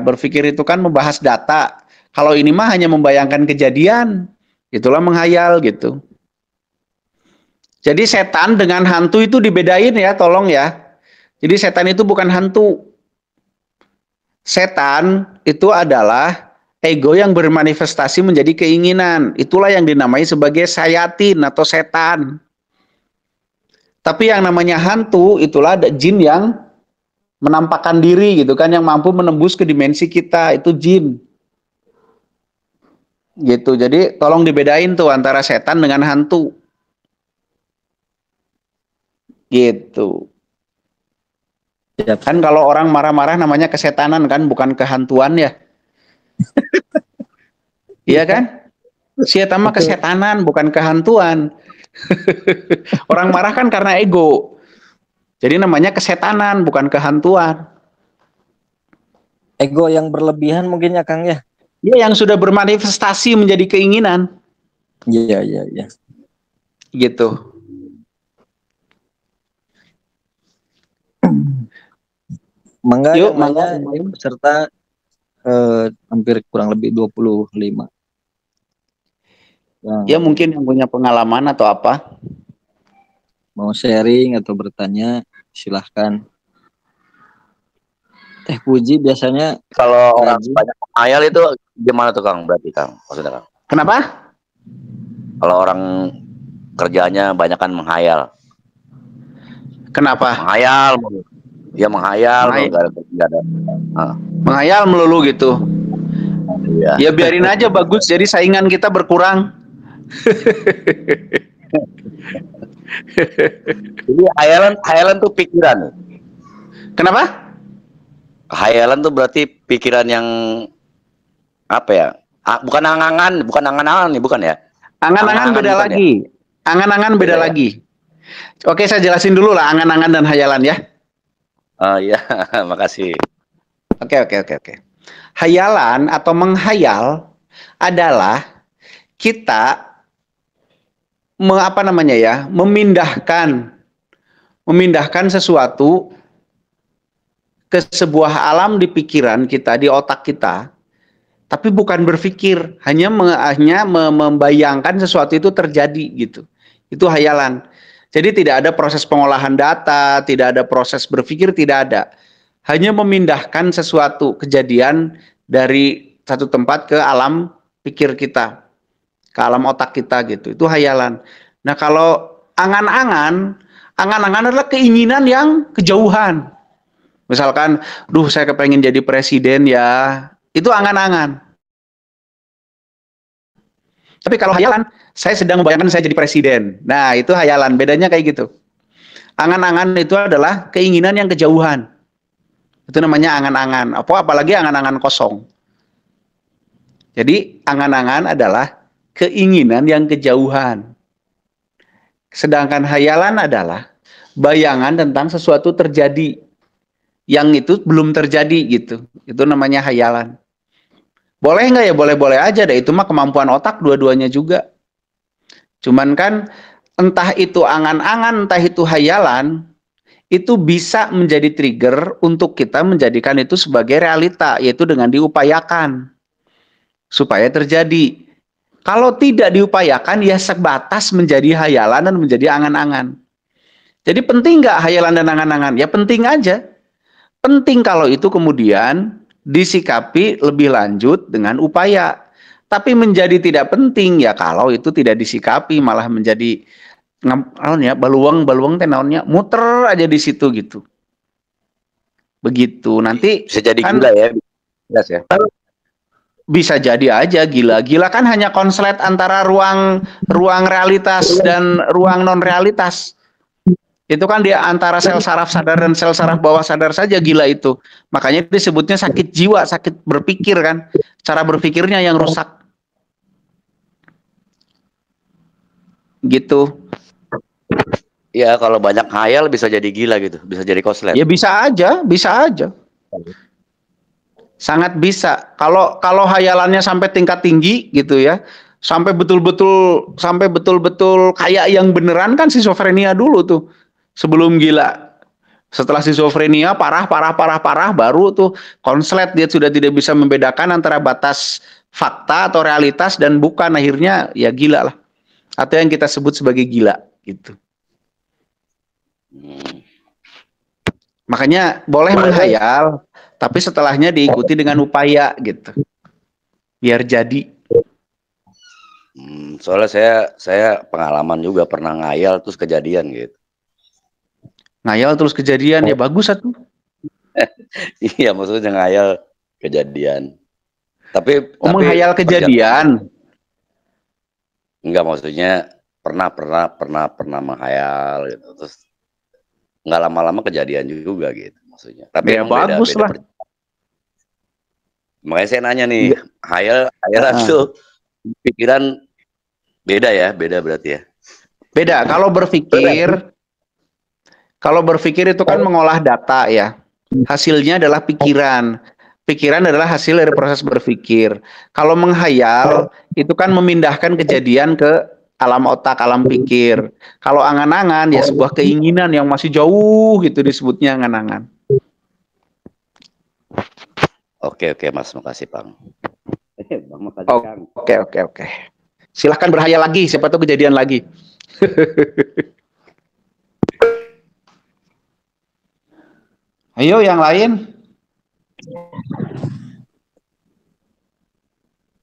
berpikir itu kan membahas data. Kalau ini mah hanya membayangkan kejadian, itulah menghayal gitu. Jadi setan dengan hantu itu dibedain ya, tolong ya. Jadi setan itu bukan hantu. Setan itu adalah ego yang bermanifestasi menjadi keinginan. Itulah yang dinamai sebagai sayatin atau setan. Tapi yang namanya hantu itulah ada jin yang menampakkan diri gitu kan, yang mampu menembus ke dimensi kita, itu jin. Gitu. Jadi tolong dibedain tuh antara setan dengan hantu. Gitu. Kan kalau orang marah-marah namanya kesetanan kan, bukan kehantuan ya. Iya kan? Si eta mah kesetanan bukan kehantuan. Orang marah kan karena ego. Jadi namanya kesetanan bukan kehantuan. Ego yang berlebihan mungkin ya Kang ya. Iya, yang sudah bermanifestasi menjadi keinginan. Iya. Gitu. Mangga peserta hampir kurang lebih 25. Ya mungkin yang punya pengalaman atau apa. Mau sharing atau bertanya, silahkan. Teh Puji biasanya kalau orang banyak menghayal itu gimana tuh Kang? Berarti Kang, maksudnya Kang? Kenapa? Kalau orang kerjanya banyak kan menghayal. Kenapa? Menghayal, dia menghayal. Nggak ada. Menghayal melulu gitu. Iya. Ya biarin aja, bagus. Jadi saingan kita berkurang. Jadi hayalan tuh pikiran. Kenapa? Hayalan tuh berarti pikiran yang apa ya? Bukan angan-angan nih, bukan ya? Angan-angan beda lagi. Angan-angan beda lagi. Oke, saya jelasin dulu lah angan-angan dan hayalan ya. Oh iya, makasih. Oke. Hayalan atau menghayal adalah kita memindahkan sesuatu ke sebuah alam di pikiran kita, di otak kita, tapi bukan berpikir, hanya membayangkan sesuatu itu terjadi gitu. Itu hayalan. Jadi tidak ada proses pengolahan data, tidak ada proses berpikir, tidak ada. Hanya memindahkan sesuatu kejadian dari satu tempat ke alam pikir kita, ke alam otak kita gitu. Itu hayalan. Nah, kalau angan-angan adalah keinginan yang kejauhan. Misalkan, saya kepengen jadi presiden ya, itu angan-angan. Tapi kalau hayalan, saya sedang membayangkan saya jadi presiden. Nah, itu hayalan. Bedanya kayak gitu. Angan-angan itu adalah keinginan yang kejauhan. Itu namanya angan-angan. Apalagi angan-angan kosong. Jadi, angan-angan adalah keinginan yang kejauhan. Sedangkan hayalan adalah bayangan tentang sesuatu terjadi. Yang itu belum terjadi gitu. Itu namanya hayalan. Boleh nggak ya? Boleh-boleh aja deh. Itu mah kemampuan otak dua-duanya juga. Cuman kan entah itu angan-angan, entah itu hayalan, itu bisa menjadi trigger untuk kita menjadikan itu sebagai realita, yaitu dengan diupayakan supaya terjadi. Kalau tidak diupayakan, ya sebatas menjadi hayalan dan menjadi angan-angan. Jadi penting nggak hayalan dan angan-angan? Ya penting aja. Penting kalau itu kemudian disikapi lebih lanjut dengan upaya. Tapi menjadi tidak penting ya kalau itu tidak disikapi, malah menjadi baluang teh naonnya muter aja di situ gitu. Begitu. Nanti bisa jadi gila ya. Jelas ya. Bisa jadi aja gila. Gila kan hanya konslet antara ruang realitas dan ruang non realitas. Itu kan dia antara sel saraf sadar dan sel saraf bawah sadar saja gila itu. Makanya disebutnya sakit jiwa, sakit berpikir kan. Cara berpikirnya yang rusak. Gitu. Ya kalau banyak hayal bisa jadi gila gitu. Bisa jadi konslet. Ya bisa aja. Sangat bisa. Kalau hayalannya sampai tingkat tinggi gitu ya. Sampai betul-betul kayak yang beneran kan schizofrenia dulu tuh. Sebelum gila. Setelah schizofrenia parah baru tuh konslet, dia sudah tidak bisa membedakan antara batas fakta atau realitas dan bukan, akhirnya ya gila lah. Atau yang kita sebut sebagai gila gitu. Makanya boleh menghayal, tapi setelahnya diikuti dengan upaya gitu. Biar jadi. Soalnya saya pengalaman juga pernah ngayal terus kejadian gitu. Ngayal terus kejadian ya bagus satu. Iya maksudnya ngayal kejadian. Tapi menghayal kejadian. Enggak, maksudnya pernah menghayal gitu. Terus nggak lama-lama kejadian juga gitu maksudnya. Tapi ya bagus lah. Makanya saya nanya nih, hayalan tuh pikiran beda berarti ya. Beda. Kalau berpikir itu kan mengolah data ya. Hasilnya adalah pikiran. Pikiran adalah hasil dari proses berpikir. Kalau menghayal itu kan memindahkan kejadian ke alam otak, alam pikir. Kalau angan-angan ya sebuah keinginan yang masih jauh gitu disebutnya angan-angan. Oke Mas, makasih Bang. Oke. Silahkan berhayal lagi, siapa tahu kejadian lagi. Ayo yang lain.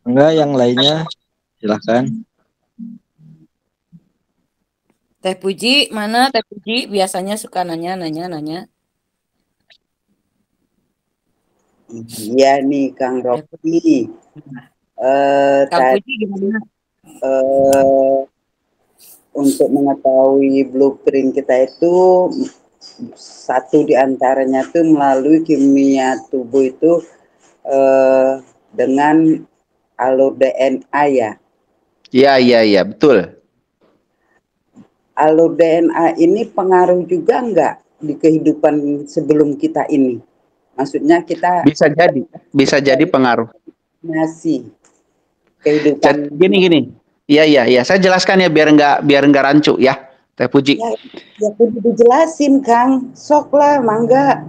Enggak, yang lainnya silahkan. Teh Puji, mana Teh Puji? Biasanya suka nanya. Iya nih Kang Rocky. Kang Puji gimana? untuk mengetahui blueprint kita itu satu di antaranya itu melalui kimia tubuh itu dengan alur DNA ya. Iya, betul. Alur DNA ini pengaruh juga enggak di kehidupan sebelum kita ini? Maksudnya kita bisa jadi pengaruh. Masih kehidupan. Gini. Iya. Saya jelaskan ya biar enggak rancu ya, Teh Puji. Ya kudu dijelasin, Kang. Sok lah, mangga.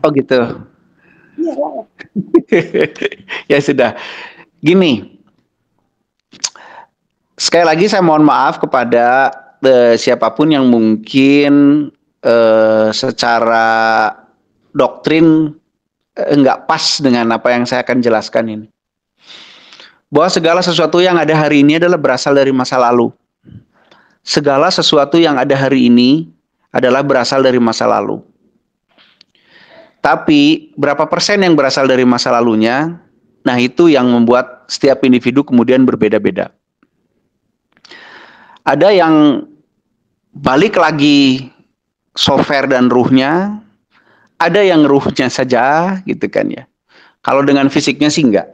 Oh gitu. Iya. Ya sudah. Gini. Sekali lagi saya mohon maaf kepada siapapun yang mungkin secara doktrin enggak pas dengan apa yang saya akan jelaskan ini. Bahwa segala sesuatu yang ada hari ini adalah berasal dari masa lalu. Segala sesuatu yang ada hari ini adalah berasal dari masa lalu. Tapi berapa persen yang berasal dari masa lalunya, nah itu yang membuat setiap individu kemudian berbeda-beda. Ada yang balik lagi software dan ruhnya, ada yang ruhnya saja gitu kan ya. Kalau dengan fisiknya sih enggak.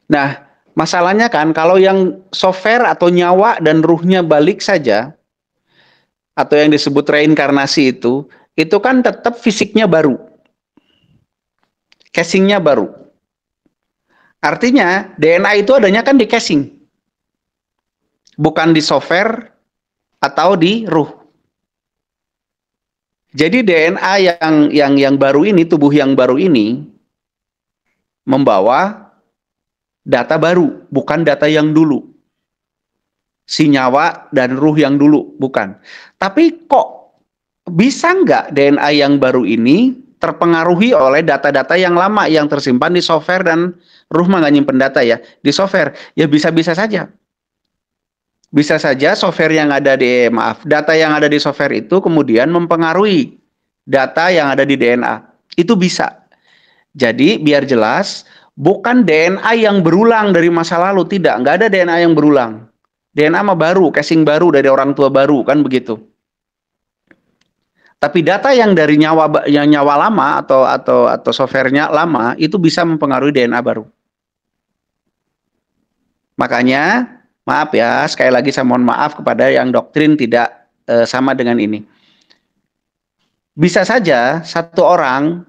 Nah, masalahnya kan kalau yang software atau nyawa dan ruhnya balik saja, atau yang disebut reinkarnasi itu kan tetap fisiknya baru. Casingnya baru. Artinya DNA itu adanya kan di casing. Bukan di software atau di ruh. Jadi DNA yang baru ini, tubuh yang baru ini membawa data baru, bukan data yang dulu. Si nyawa dan ruh yang dulu, bukan. Tapi kok bisa nggak DNA yang baru ini terpengaruhi oleh data-data yang lama yang tersimpan di software dan ruh mah nggak nyimpen data ya, di software? Ya bisa-bisa saja. Bisa saja software yang ada data yang ada di software itu kemudian mempengaruhi data yang ada di DNA. Itu bisa. Jadi biar jelas, bukan DNA yang berulang dari masa lalu, tidak. Nggak ada DNA yang berulang. DNA mah baru, casing baru dari orang tua baru, kan begitu. Tapi data yang dari nyawa lama atau softwarenya lama itu bisa mempengaruhi DNA baru. Makanya maaf ya, sekali lagi saya mohon maaf kepada yang doktrin tidak sama dengan ini. Bisa saja satu orang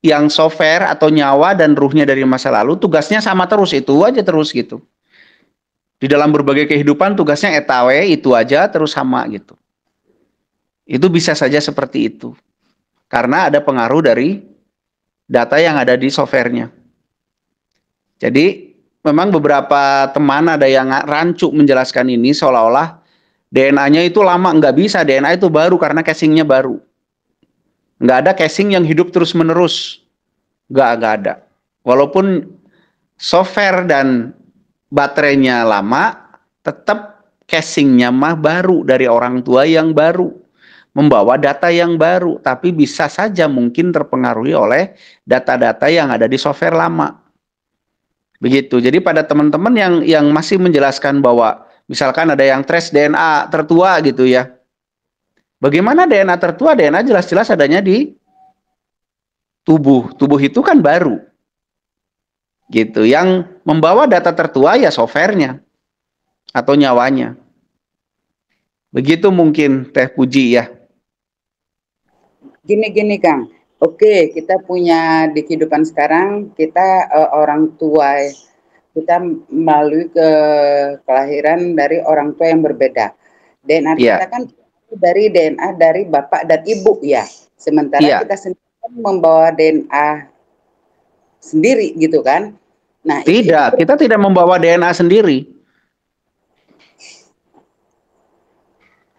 yang software atau nyawa dan ruhnya dari masa lalu tugasnya sama terus, itu aja terus gitu. Di dalam berbagai kehidupan tugasnya etawe itu aja terus sama gitu. Itu bisa saja seperti itu. Karena ada pengaruh dari data yang ada di softwarenya. Jadi memang beberapa teman ada yang rancu menjelaskan ini seolah-olah DNA-nya itu lama, nggak bisa, DNA itu baru karena casingnya baru. Nggak ada casing yang hidup terus-menerus. Nggak ada. Walaupun software dan baterainya lama, tetap casingnya mah baru dari orang tua yang baru. Membawa data yang baru, tapi bisa saja mungkin terpengaruhi oleh data-data yang ada di software lama. Begitu. Jadi pada teman-teman yang masih menjelaskan bahwa misalkan ada yang trace DNA tertua gitu ya. Bagaimana DNA tertua? DNA jelas-jelas adanya di tubuh. Tubuh itu kan baru. Gitu. Yang membawa data tertua ya softwarenya atau nyawanya. Begitu mungkin Teh Puji ya. Gini Kang. Oke, kita punya di kehidupan sekarang kita orang tua, kita melalui kelahiran dari orang tua yang berbeda. DNA kita kan dari DNA dari bapak dan ibu ya. Sementara kita sendiri membawa DNA sendiri gitu kan. Nah, tidak, kita tidak membawa DNA sendiri.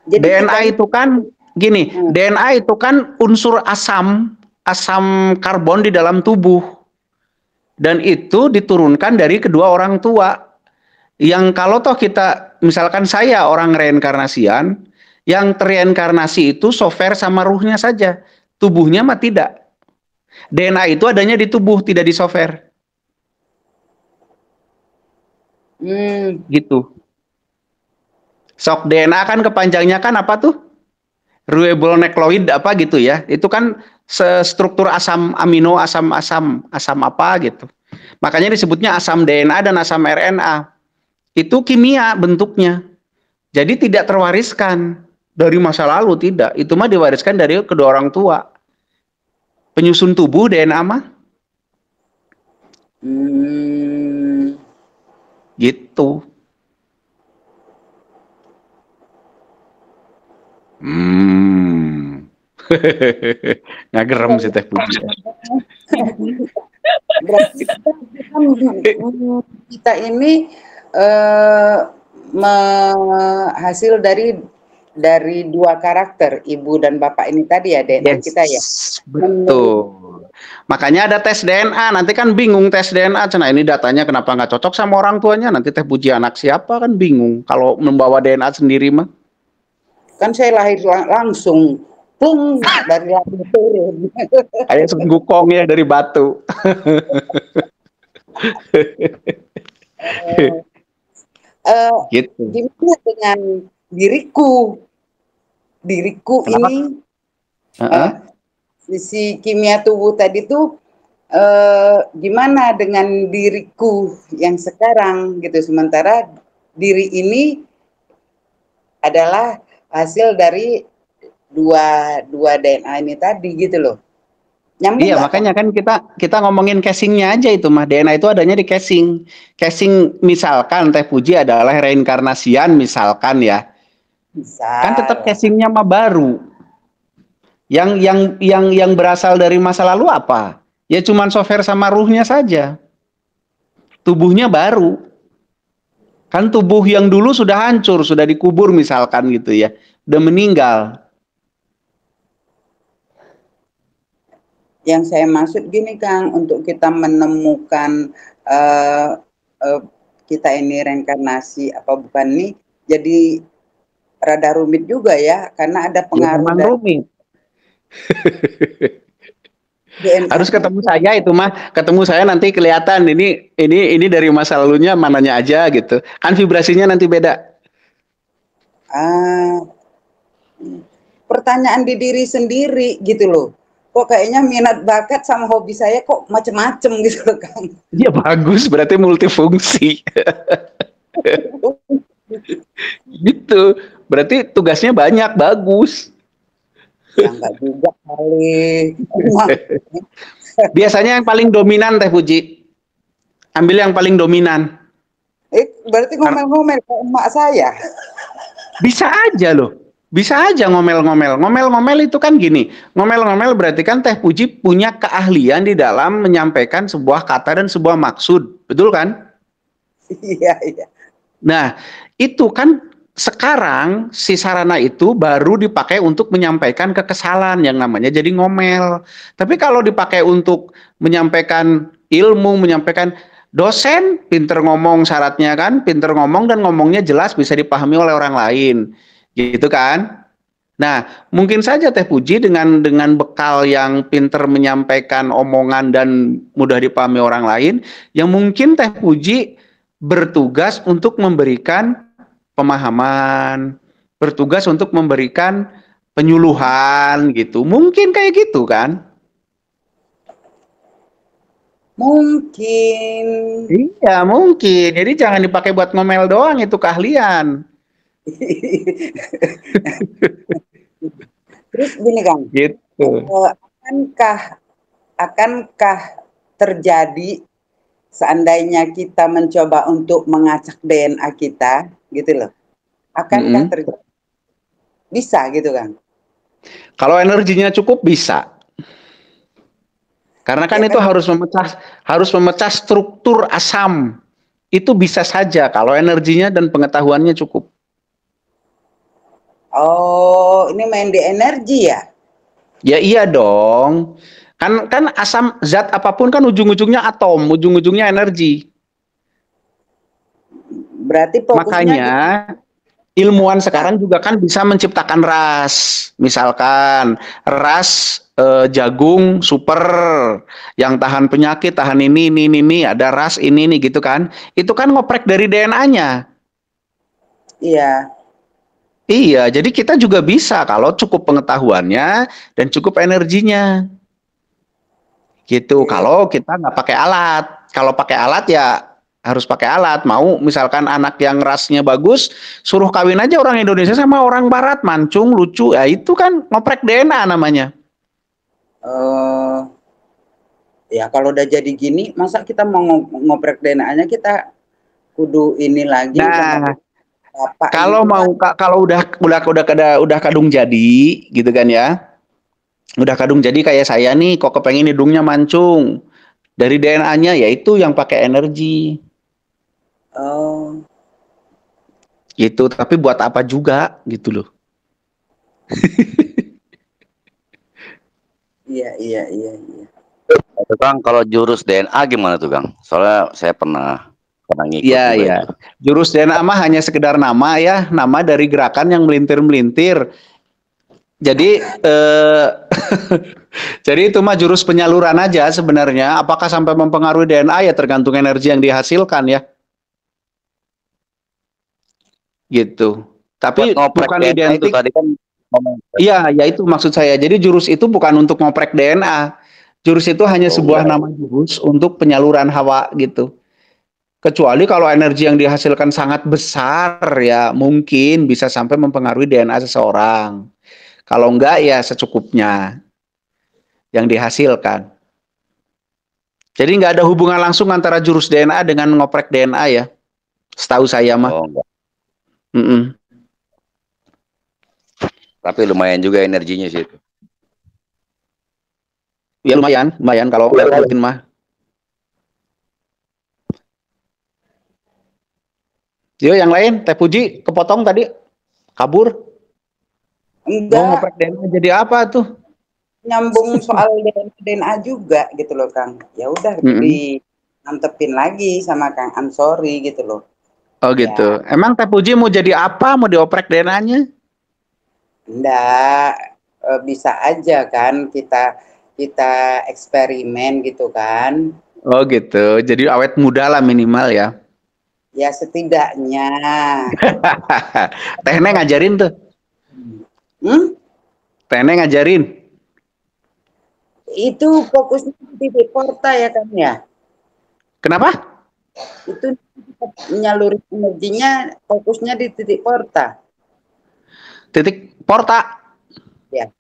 Jadi DNA itu kan gini, DNA itu kan unsur asam karbon di dalam tubuh. Dan itu diturunkan dari kedua orang tua. Yang kalau toh kita, misalkan saya orang reinkarnasian, yang terreinkarnasi itu software sama ruhnya saja. Tubuhnya mah tidak. DNA itu adanya di tubuh, tidak di software. Gitu. Sok DNA kan kepanjangnya kan apa tuh? Ribonukleoid apa gitu ya. Itu kan struktur asam amino, asam apa gitu. Makanya disebutnya asam DNA dan asam RNA. Itu kimia bentuknya. Jadi tidak terwariskan dari masa lalu, tidak. Itu mah diwariskan dari kedua orang tua. Penyusun tubuh DNA mah. Gitu. Ngagerem sih Teh Puji. Berarti kita ini hasil dari dua karakter, ibu dan bapak ini tadi ya, DNA kita ya. Betul. Makanya ada tes DNA, nanti kan bingung tes DNA, nah ini datanya kenapa nggak cocok sama orang tuanya, nanti Teh Puji anak siapa kan bingung kalau membawa DNA sendiri mah. Kan saya lahir langsung plung dari langit turun. Kayak senggukong ya dari batu. Gitu. Gimana dengan diriku Kenapa? Ini si kimia tubuh tadi tuh gimana dengan diriku yang sekarang gitu, sementara diri ini adalah hasil dari dua DNA ini tadi gitu loh. Nyambung iya, makanya kan kita ngomongin casingnya aja itu mah. DNA itu adanya di casing. Casing misalkan Teh Puji adalah reinkarnasian misalkan ya. Kan tetap casingnya mah baru. Yang berasal dari masa lalu apa? Ya cuman software sama ruhnya saja. Tubuhnya baru. Kan tubuh yang dulu sudah hancur, sudah dikubur misalkan gitu ya. Udah meninggal. Yang saya maksud gini Kang, untuk kita menemukan kita ini reinkarnasi apa bukan nih, jadi rada rumit juga ya, karena ada pengaruh dari rumit. Harus ketemu saya itu mah, ketemu saya nanti kelihatan ini dari masa lalunya mananya aja gitu. Kan vibrasinya nanti beda. Pertanyaan di diri sendiri gitu loh. Kok kayaknya minat bakat sama hobi saya kok macem-macem gitu loh Kang. Iya bagus, berarti multifungsi. Gitu, berarti tugasnya banyak, bagus. Ya enggak juga kali. Biasanya yang paling dominan Teh Puji. Ambil yang paling dominan. Berarti ngomel-ngomel ke emak saya. Bisa aja loh. Bisa aja ngomel-ngomel. Ngomel-ngomel itu kan gini. Ngomel-ngomel berarti kan Teh Puji punya keahlian di dalam menyampaikan sebuah kata dan sebuah maksud. Betul kan? Iya, iya. Nah, itu kan sekarang si sarana itu baru dipakai untuk menyampaikan kekesalan yang namanya jadi ngomel. Tapi kalau dipakai untuk menyampaikan ilmu, menyampaikan dosen, pinter ngomong syaratnya kan, pinter ngomong dan ngomongnya jelas bisa dipahami oleh orang lain. Gitu kan? Nah, mungkin saja Teh Puji dengan bekal yang pinter menyampaikan omongan dan mudah dipahami orang lain, yang mungkin Teh Puji bertugas untuk memberikan pemahaman, bertugas untuk memberikan penyuluhan gitu. Mungkin kayak gitu kan? Mungkin. Iya, mungkin. Jadi jangan dipakai buat ngomel doang, itu keahlian. Terus gini Kang. Gitu. Akankah terjadi seandainya kita mencoba untuk mengacak DNA kita, gitu loh, akankah terjadi? Bisa gitu kan? Kalau energinya cukup bisa, karena kan ya, itu kan harus memecah struktur asam. Itu bisa saja kalau energinya dan pengetahuannya cukup. Oh, ini main di energi ya? Ya iya dong. Kan asam zat apapun kan ujung-ujungnya atom, ujung-ujungnya energi. Berarti makanya ilmuwan sekarang juga kan bisa menciptakan ras. Misalkan ras jagung super yang tahan penyakit, tahan ini, ada ras ini gitu kan. Itu kan ngoprek dari DNA-nya. Iya. Iya, jadi kita juga bisa kalau cukup pengetahuannya dan cukup energinya. Gitu. Kalau kita nggak pakai alat. Kalau pakai alat ya harus pakai alat. Mau misalkan anak yang rasnya bagus, suruh kawin aja orang Indonesia sama orang Barat, mancung, lucu. Ya itu kan ngoprek DNA namanya. Ya kalau udah jadi gini, masa kita mau ngoprek DNA-nya kita kudu ini lagi. Nah, kalau mau kalau udah kadung jadi gitu kan ya. Udah kadung jadi kayak saya nih, kok kepengen hidungnya mancung. Dari DNA-nya yaitu yang pakai energi. Oh. Gitu, tapi buat apa juga gitu loh. Iya. Itu Kang, kalau jurus DNA gimana tuh Kang? Soalnya saya pernah ngikut juga Iya. itu. Jurus DNA mah hanya sekedar nama ya, nama dari gerakan yang melintir-melintir. Jadi jadi itu mah jurus penyaluran aja sebenarnya. Apakah sampai mempengaruhi DNA ya tergantung energi yang dihasilkan ya. Gitu. Tapi bukan identik. Tadi kan iya, ya itu maksud saya. Jadi jurus itu bukan untuk ngoprek DNA. Jurus itu hanya sebuah nama jurus untuk penyaluran hawa gitu. Kecuali kalau energi yang dihasilkan sangat besar ya mungkin bisa sampai mempengaruhi DNA seseorang. Kalau enggak ya secukupnya yang dihasilkan. Jadi nggak ada hubungan langsung antara jurus DNA dengan ngoprek DNA ya. Setahu saya mah. Tapi lumayan juga energinya sih itu. Ya lumayan kalau rutin mah. Yo yang lain, Teh Puji kepotong tadi, kabur. Enggak. Mau ngoprek DNA jadi apa tuh? Nyambung soal DNA juga gitu loh Kang. Ya udah dimantepin lagi sama Kang Ansori gitu loh. Oh gitu. Ya. Emang Teh Puji mau jadi apa? Mau dioprek DNA-nya? Enggak, bisa aja kan kita eksperimen gitu kan. Oh gitu. Jadi awet muda lah minimal ya. Ya setidaknya. Tehnya ngajarin tuh. Tehnya ngajarin. Itu fokusnya di titik porta ya kan ya. Kenapa? Itu menyalurin energinya fokusnya di titik porta. Titik porta. Ya.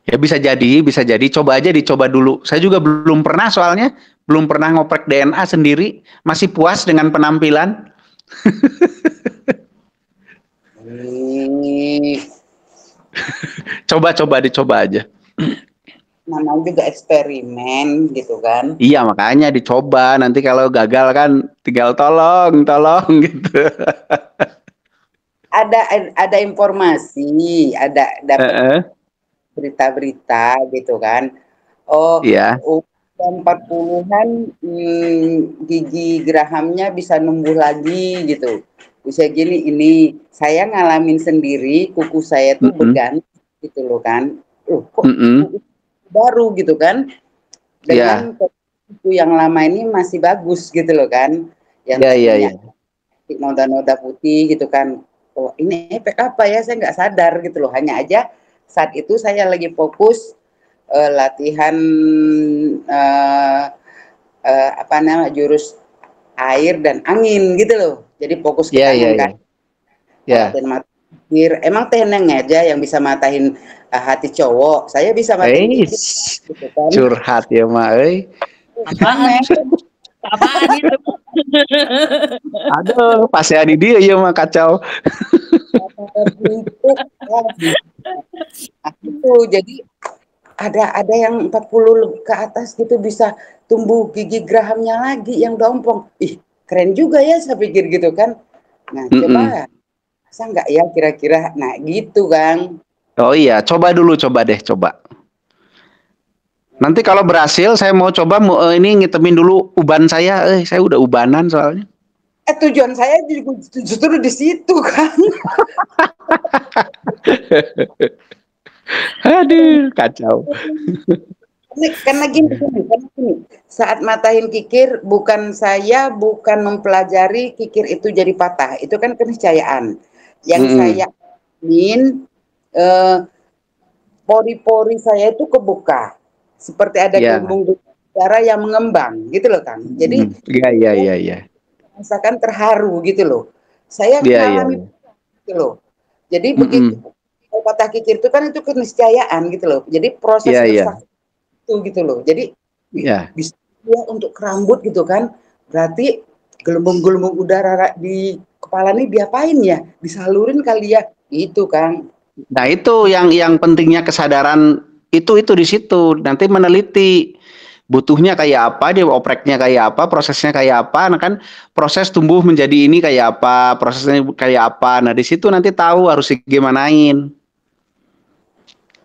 Ya bisa jadi. Coba aja dicoba dulu. Saya juga belum pernah soalnya. Belum pernah ngoprek DNA sendiri. Masih puas dengan penampilan. Dicoba aja. Namanya juga eksperimen gitu kan. Iya makanya dicoba. Nanti kalau gagal kan tinggal tolong gitu. Ada informasi, ada dapat berita-berita gitu kan. Oh, iya. 40-an gigi gerahamnya bisa numbuh lagi gitu. Bisa gini, ini saya ngalamin sendiri, kuku saya tuh berganti gitu loh kan. Kok kuku baru gitu kan. Dengan kuku yang lama ini masih bagus gitu loh kan. Yang noda-noda putih gitu kan. Oh, ini efek apa ya? Saya nggak sadar gitu loh. Hanya aja saat itu saya lagi fokus latihan jurus air dan angin gitu loh. Jadi fokus ke tangan kan. Emang Teh Neng aja yang bisa matahin hati cowok. Saya bisa matahin gitu kan. Curhat ya mah Apaan itu? Aduh, pasti ada dia ya mah kacau. Itu jadi ada yang 40 ke atas gitu bisa tumbuh gigi gerahamnya lagi yang dompong. Ih, keren juga ya saya pikir gitu kan. Nah, coba masa enggak ya kira-kira. Nah, gitu, Kang. Oh iya, coba deh. Nanti kalau berhasil saya mau coba ini ngitemin dulu uban saya. Saya udah ubanan soalnya. Tujuan saya justru di situ, Kang. Aduh, kacau. Karena gini, saat matahin kikir, bukan mempelajari kikir itu jadi patah. Itu kan keniscayaan. Yang saya angin, pori-pori saya itu kebuka, seperti ada gelembung udara yang mengembang, gitu loh Kang. Jadi, rasakan terharu gitu loh. Saya mengalami gitu loh. Jadi begitu patah kikir itu kan itu keniscayaan gitu loh. Jadi proses itu gitu loh. Jadi bisa untuk rambut gitu kan. Berarti gelembung-gelembung udara di kepala ini diapain ya? Disalurin kali ya. Itu Kang. Nah, itu yang pentingnya kesadaran itu di situ. Nanti meneliti butuhnya kayak apa, dia opreknya kayak apa, prosesnya kayak apa. Nah kan proses tumbuh menjadi ini kayak apa, prosesnya kayak apa. Nah di situ nanti tahu harus gimanain.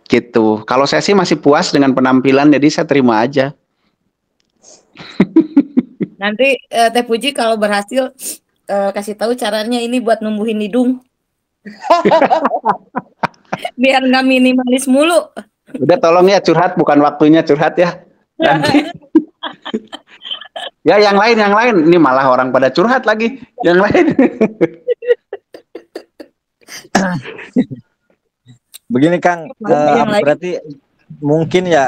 Gitu. Kalau saya sih masih puas dengan penampilan, jadi saya terima aja. Nanti Teh Puji kalau berhasil kasih tahu caranya ini buat numbuhin hidung. Biar nggak minimalis mulu. Udah tolong ya curhat, bukan waktunya curhat ya. Nanti. Ya yang lain ini malah orang pada curhat lagi yang lain. Begini Kang, berarti mungkin ya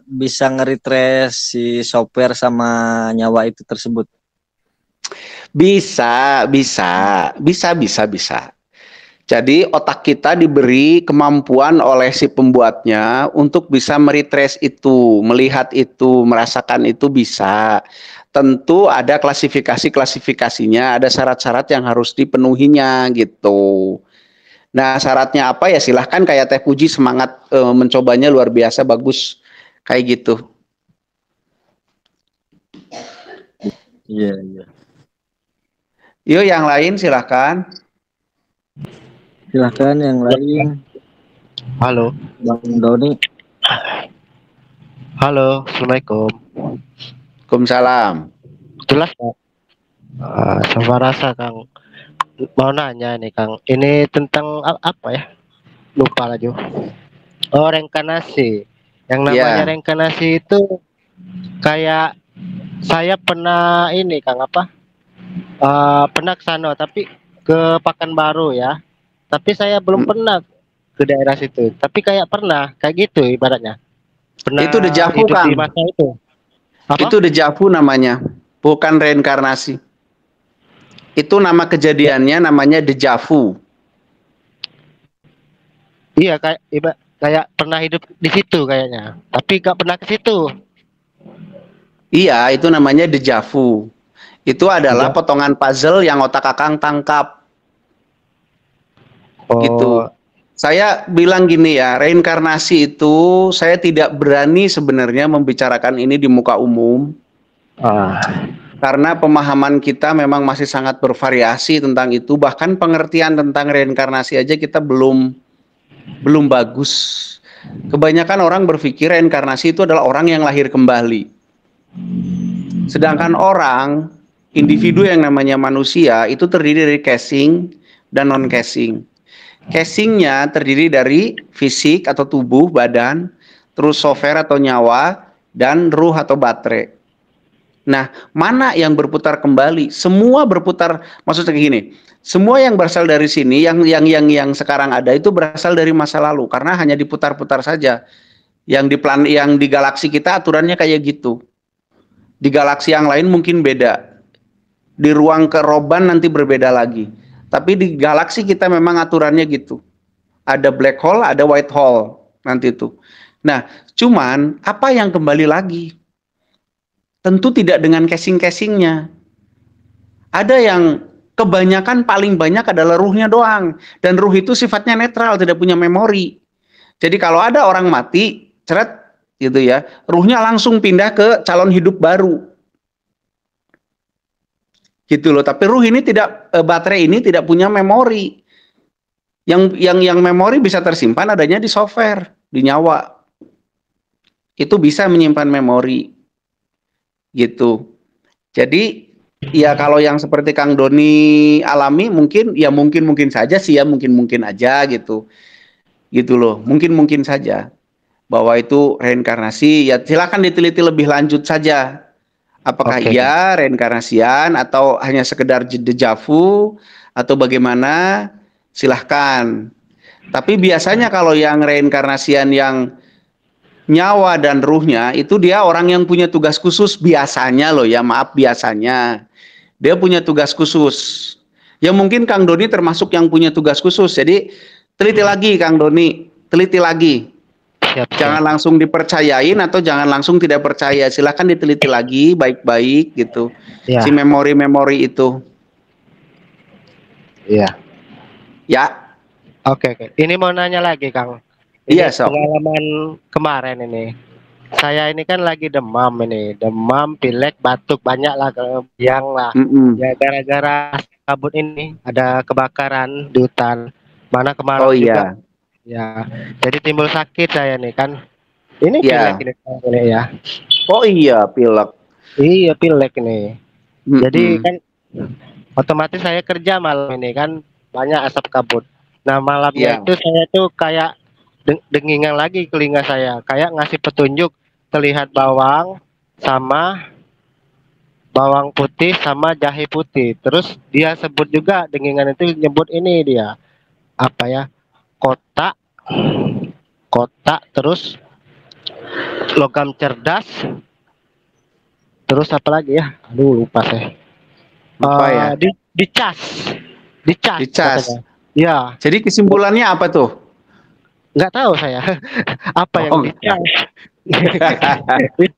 bisa nge-retrace si software sama nyawa itu tersebut. Bisa. Jadi otak kita diberi kemampuan oleh si pembuatnya untuk bisa meretrace itu, melihat itu, merasakan itu bisa. Tentu ada klasifikasinya, ada syarat-syarat yang harus dipenuhinya gitu. Nah syaratnya apa ya silahkan kayak Teh Puji semangat mencobanya luar biasa bagus kayak gitu. Iya. Yuk yang lain silahkan. Silahkan yang lain. Halo, Bang Doni. Halo, assalamualaikum. Waalaikumsalam. Jelas Kang. Sama rasa Kang. Mau nanya nih Kang. Ini tentang apa ya? Lupa lagi. Oh reinkarnasi. Yang namanya reinkarnasi itu kayak saya pernah ini Kang apa? Pernah ke sana tapi ke Pekanbaru ya. Tapi saya belum pernah ke daerah situ. Tapi kayak pernah, kayak gitu ibaratnya. Pernah itu dejavu Kang. Di masa itu. Apa? Itu dejavu namanya, bukan reinkarnasi. Itu nama kejadiannya namanya dejavu. Iya kayak pernah hidup di situ kayaknya. Tapi gak pernah ke situ. Iya, itu namanya dejavu. Itu adalah potongan puzzle yang otak Akang tangkap. Gitu. Saya bilang gini ya, reinkarnasi itu saya tidak berani sebenarnya membicarakan ini di muka umum. Karena pemahaman kita memang masih sangat bervariasi tentang itu, bahkan pengertian tentang reinkarnasi aja kita belum bagus. Kebanyakan orang berpikir reinkarnasi itu adalah orang yang lahir kembali. Sedangkan orang, individu yang namanya manusia itu terdiri dari casing dan non-casing. Casingnya terdiri dari fisik atau tubuh, badan, terus software atau nyawa, dan ruh atau baterai. Nah, mana yang berputar kembali? Semua berputar, maksudnya gini, semua yang berasal dari sini, yang sekarang ada itu berasal dari masa lalu, karena hanya diputar-putar saja. Yang di galaksi kita aturannya kayak gitu. Di galaksi yang lain mungkin beda. Di ruang keroban nanti berbeda lagi. Tapi di galaksi kita memang aturannya gitu. Ada black hole, ada white hole nanti itu. Nah, cuman apa yang kembali lagi? Tentu tidak dengan casing-casingnya. Ada yang kebanyakan paling banyak adalah ruhnya doang. Dan ruh itu sifatnya netral, tidak punya memori. Jadi kalau ada orang mati, ceret gitu ya, ruhnya langsung pindah ke calon hidup baru. Gitu loh, tapi ruh ini tidak, baterai ini tidak punya memori. Yang memori bisa tersimpan adanya di software, di nyawa. Itu bisa menyimpan memori. Gitu. Jadi ya kalau yang seperti Kang Doni alami mungkin saja sih ya, mungkin aja gitu. Gitu loh, mungkin saja bahwa itu reinkarnasi. Ya silakan diteliti lebih lanjut saja. Apakah iya reinkarnasian atau hanya sekedar dejavu atau bagaimana? silahkan. Tapi biasanya kalau yang reinkarnasian yang nyawa dan ruhnya itu dia orang yang punya tugas khusus biasanya loh ya, maaf biasanya. Dia punya tugas khusus. Ya mungkin Kang Doni termasuk yang punya tugas khusus. Jadi teliti lagi Kang Doni, teliti lagi. Jangan langsung dipercayain atau jangan langsung tidak percaya. Silahkan diteliti lagi baik-baik gitu. Ya. Si memori-memori itu. Iya. Ya. Oke. Ini mau nanya lagi Kang. Iya, pengalaman kemarin ini. Saya ini kan lagi demam ini, demam, pilek, batuk banyak lah, biang lah. Ya gara-gara kabut ini ada kebakaran di hutan. Mana kemarin juga. Ya. Jadi timbul sakit saya nih kan. Ini pilek ini ya. Oh iya, pilek. Iya, pilek ini. Jadi kan otomatis saya kerja malam ini kan banyak asap kabut. Nah, malamnya itu saya tuh kayak dengingan lagi telinga saya, kayak ngasih petunjuk, terlihat bawang sama bawang putih sama jahe putih. Terus dia sebut juga dengingan itu nyebut ini dia apa ya, kotak terus logam cerdas, terus apa lagi ya, aduh lupa saya. Dicas. Ya. Jadi kesimpulannya apa tuh? Nggak tahu saya apa yang dicas.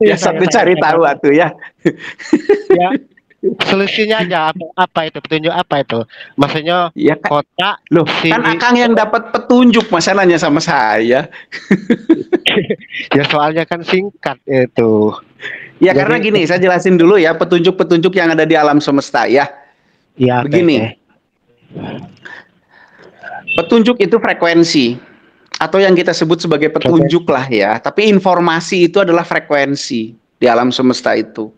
Ya sampai cari tahu atuh ya. Ya, solusinya aja apa itu, petunjuk apa itu? Maksudnya ya, kotak. Loh, kan Akang yang dapat petunjuk, masa nanya sama saya. Ya soalnya kan singkat itu. Ya jadi, karena gini, saya jelasin dulu ya petunjuk-petunjuk yang ada di alam semesta ya. Ya. Begini. Petunjuk itu frekuensi. Atau yang kita sebut sebagai petunjuk lah ya. Tapi informasi itu adalah frekuensi di alam semesta itu.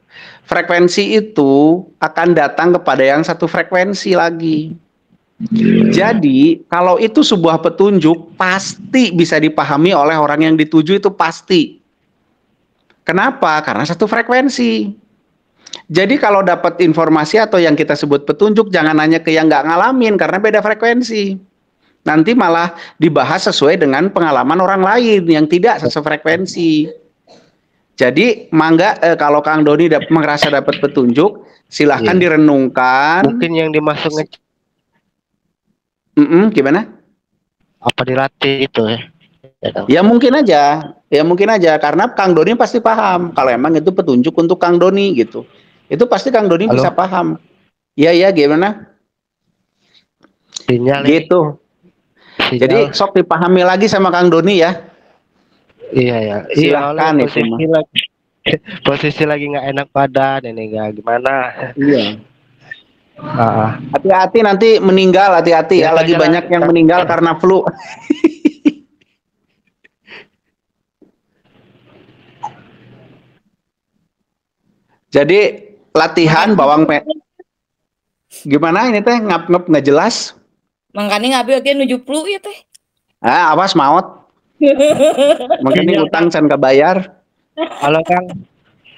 Frekuensi itu akan datang kepada yang satu frekuensi lagi. Jadi kalau itu sebuah petunjuk pasti bisa dipahami oleh orang yang dituju, itu pasti. Kenapa? Karena satu frekuensi. Jadi kalau dapat informasi atau yang kita sebut petunjuk, jangan nanya ke yang nggak ngalamin karena beda frekuensi. Nanti malah dibahas sesuai dengan pengalaman orang lain yang tidak sefrekuensi. Jadi mangga kalau Kang Doni merasa dapat petunjuk, silahkan direnungkan. Mungkin yang dimaksud gimana? Apa dilatih itu ya? Ya mungkin aja karena Kang Doni pasti paham kalau emang itu petunjuk untuk Kang Doni gitu. Itu pasti Kang Doni bisa paham. Iya gimana? Sinyal gitu. Jadi sok dipahami lagi sama Kang Doni ya. Iya. Silakan itu. Posisi lagi nggak enak badan ini, nggak gimana. Iya. Hati-hati nanti meninggal, hati-hati ya. Lagi banyak yang meninggal karena flu. Jadi latihan bawang gimana ini teh ngap-ngap nggak jelas. Makanya ngabil dia nuju flu ya teh. Awas maut. Makanya utang can kebayar. Halo Kang.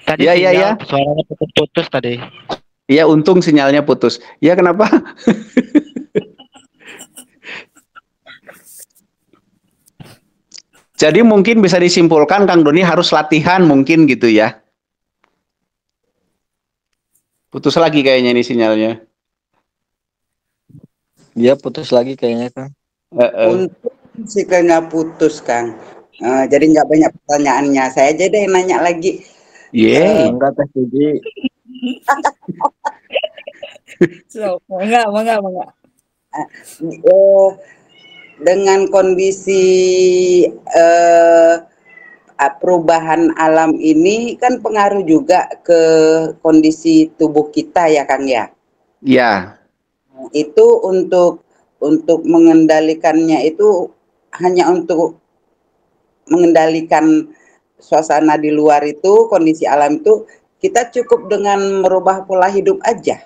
Tadi iya. Suaranya putus tadi. Iya, untung sinyalnya putus. Iya, kenapa? Jadi mungkin bisa disimpulkan Kang Doni harus latihan mungkin gitu ya. Putus lagi kayaknya ini sinyalnya. Dia putus lagi kayaknya Kang. Untuk sih nggak putus Kang. Jadi nggak banyak pertanyaannya. Saya aja deh nanya lagi. Enggak Teh Suji. Enggak. Dengan kondisi perubahan alam ini kan pengaruh juga ke kondisi tubuh kita ya Kang ya. Iya. Itu untuk mengendalikannya itu hanya untuk mengendalikan suasana di luar itu, kondisi alam itu, kita cukup dengan merubah pola hidup aja.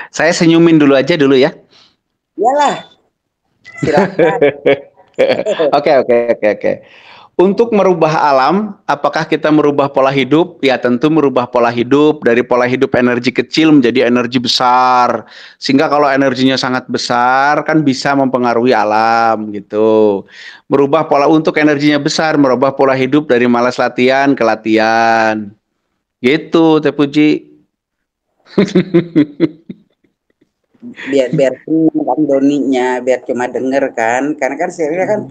Saya senyumin dulu aja ya. Iyalah. Silakan. Oke. Untuk merubah alam, apakah kita merubah pola hidup? Ya tentu merubah pola hidup, dari pola hidup energi kecil menjadi energi besar. Sehingga kalau energinya sangat besar kan bisa mempengaruhi alam gitu. Merubah pola untuk energinya besar, merubah pola hidup dari malas latihan ke latihan. Gitu, Teh Puji. biar Kang Doninya biar cuma denger kan, karena kan serinya kan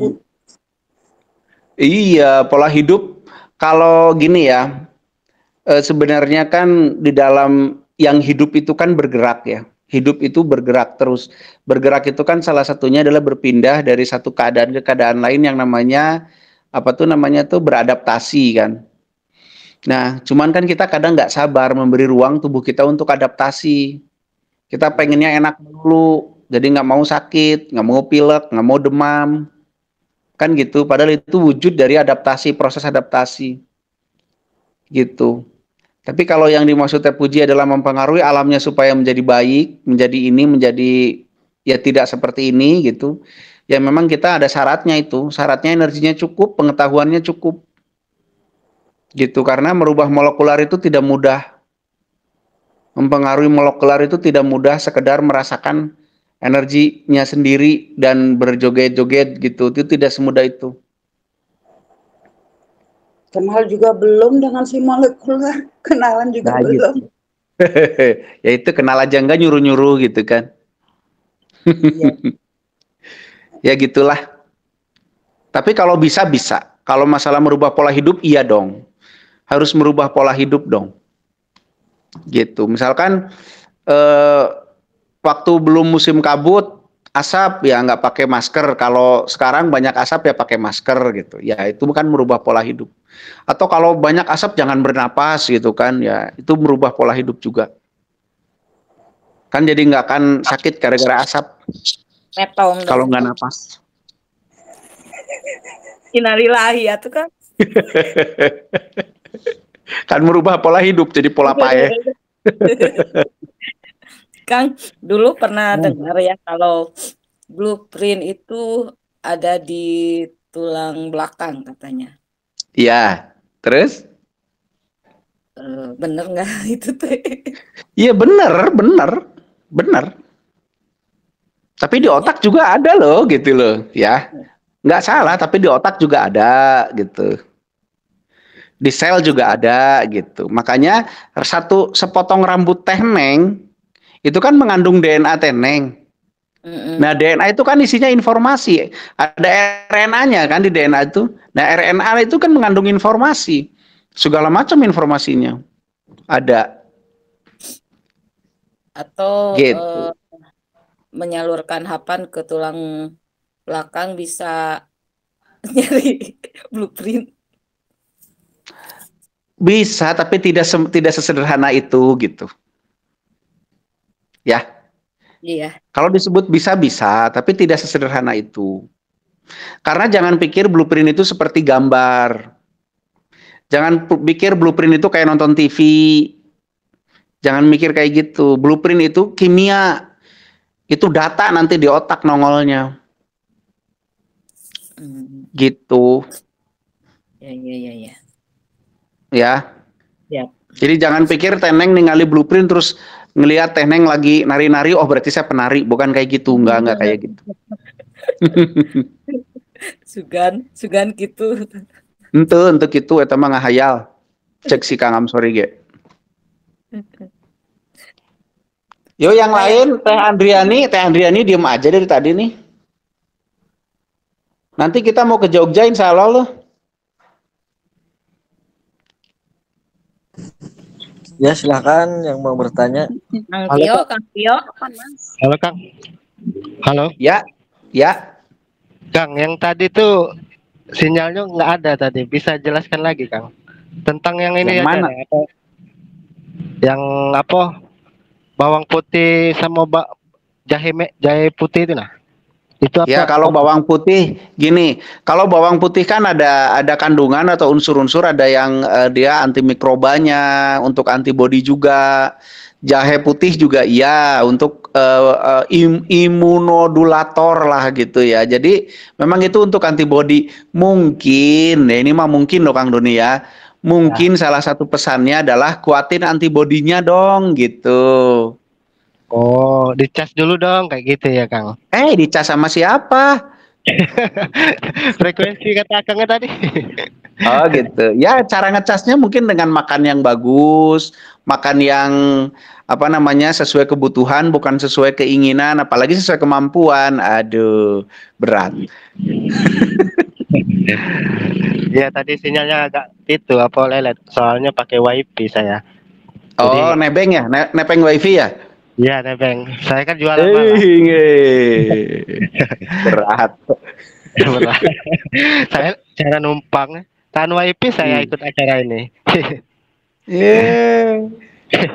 Iya, pola hidup kalau gini ya, sebenarnya kan di dalam yang hidup itu kan bergerak ya. Hidup itu bergerak terus. Bergerak itu kan salah satunya adalah berpindah dari satu keadaan ke keadaan lain yang namanya apa tuh namanya tuh beradaptasi kan. Nah, cuman kan kita kadang nggak sabar memberi ruang tubuh kita untuk adaptasi. Kita pengennya enak dulu, jadi nggak mau sakit, nggak mau pilek, nggak mau demam. Kan gitu, padahal itu wujud dari adaptasi, proses adaptasi gitu. Tapi kalau yang dimaksud terpuji adalah mempengaruhi alamnya supaya menjadi baik, menjadi ya tidak seperti ini gitu, ya memang kita ada syaratnya itu, syaratnya energinya cukup, pengetahuannya cukup gitu, karena merubah molekular itu tidak mudah, mempengaruhi molekular itu tidak mudah, sekedar merasakan energinya sendiri dan berjoget-joget gitu, itu tidak semudah itu. Kenal juga belum dengan si molekular, kenalan juga belum. Gitu. Ya itu kenal aja enggak nyuruh-nyuruh gitu kan. Ya. Ya gitulah. Tapi kalau bisa. Kalau masalah merubah pola hidup, iya dong. Harus merubah pola hidup dong. Gitu. Misalkan waktu belum musim kabut, asap ya nggak pakai masker. Kalau sekarang banyak asap ya pakai masker gitu. Ya itu kan merubah pola hidup. Atau kalau banyak asap jangan bernapas gitu kan. Ya itu merubah pola hidup juga. Kan jadi nggak akan sakit gara-gara asap. Kalau nggak napas. Innalillahi ya tuh kan. Kan merubah pola hidup jadi pola pae. Kang, dulu pernah dengar ya kalau blueprint itu ada di tulang belakang katanya. Iya, terus? Bener nggak itu teh? Iya bener. Tapi di otak juga ada loh gitu loh, ya. Nggak salah, tapi di otak juga ada gitu. Di sel juga ada gitu. Makanya sepotong rambut teneng itu kan mengandung DNA teneng. Nah DNA itu kan isinya informasi. Ada RNA-nya kan di DNA itu. Nah RNA itu kan mengandung informasi. Segala macam informasinya. Ada. Atau gitu. Menyalurkan hapan ke tulang belakang bisa nyari blueprint. Bisa, tapi tidak sesederhana itu gitu. Ya. Iya. Kalau disebut bisa, tapi tidak sesederhana itu. Karena jangan pikir blueprint itu seperti gambar. Jangan pikir blueprint itu kayak nonton TV. Jangan mikir kayak gitu. Blueprint itu kimia. Itu data nanti di otak nongolnya. Gitu. Ya. Ya. Yep. Jadi jangan pikir teneng ningali blueprint terus ngelihat teneng lagi nari-nari, oh berarti saya penari, bukan kayak gitu, enggak kayak gitu. Sugan gitu. Untuk itu eta mah ngahayal. Cek si Kang Amsori ge. Yo yang lain Teh Andriani diem aja dari tadi nih. Nanti kita mau ke Jogja insya Allah loh. Ya silakan yang mau bertanya. Kang Tio. Halo Kang. Halo. Ya. Kang, yang tadi tuh sinyalnya nggak ada tadi. Bisa jelaskan lagi Kang? Tentang yang ini yang aja. mana? Yang apa? Bawang putih sama jahe putih itu nah. Itu apa? Ya kalau bawang putih gini, kalau bawang putih kan ada kandungan atau unsur-unsur, ada yang dia antimikrobanya, untuk antibodi juga. Jahe putih juga iya untuk imunodulator lah gitu ya. Jadi memang itu untuk antibodi. Mungkin, ya ini mah mungkin loh Kang Doni ya. Mungkin salah satu pesannya adalah kuatin antibodinya dong gitu. Oh, dicas dulu dong kayak gitu ya, Kang. Dicas sama siapa? Frekuensi kata Kangnya tadi. Oh gitu. Ya cara ngecasnya mungkin dengan makan yang bagus, makan yang apa namanya sesuai kebutuhan, bukan sesuai keinginan, apalagi sesuai kemampuan. Aduh, berat. Ya tadi sinyalnya agak itu apa lelet, soalnya pakai wifi saya. Oh, jadi, nebeng ya, nebeng wifi ya? Iya nebeng. Saya kan jualan malam. Berat. Berat. Saya cara numpang, tahan wifi saya ikut acara ini.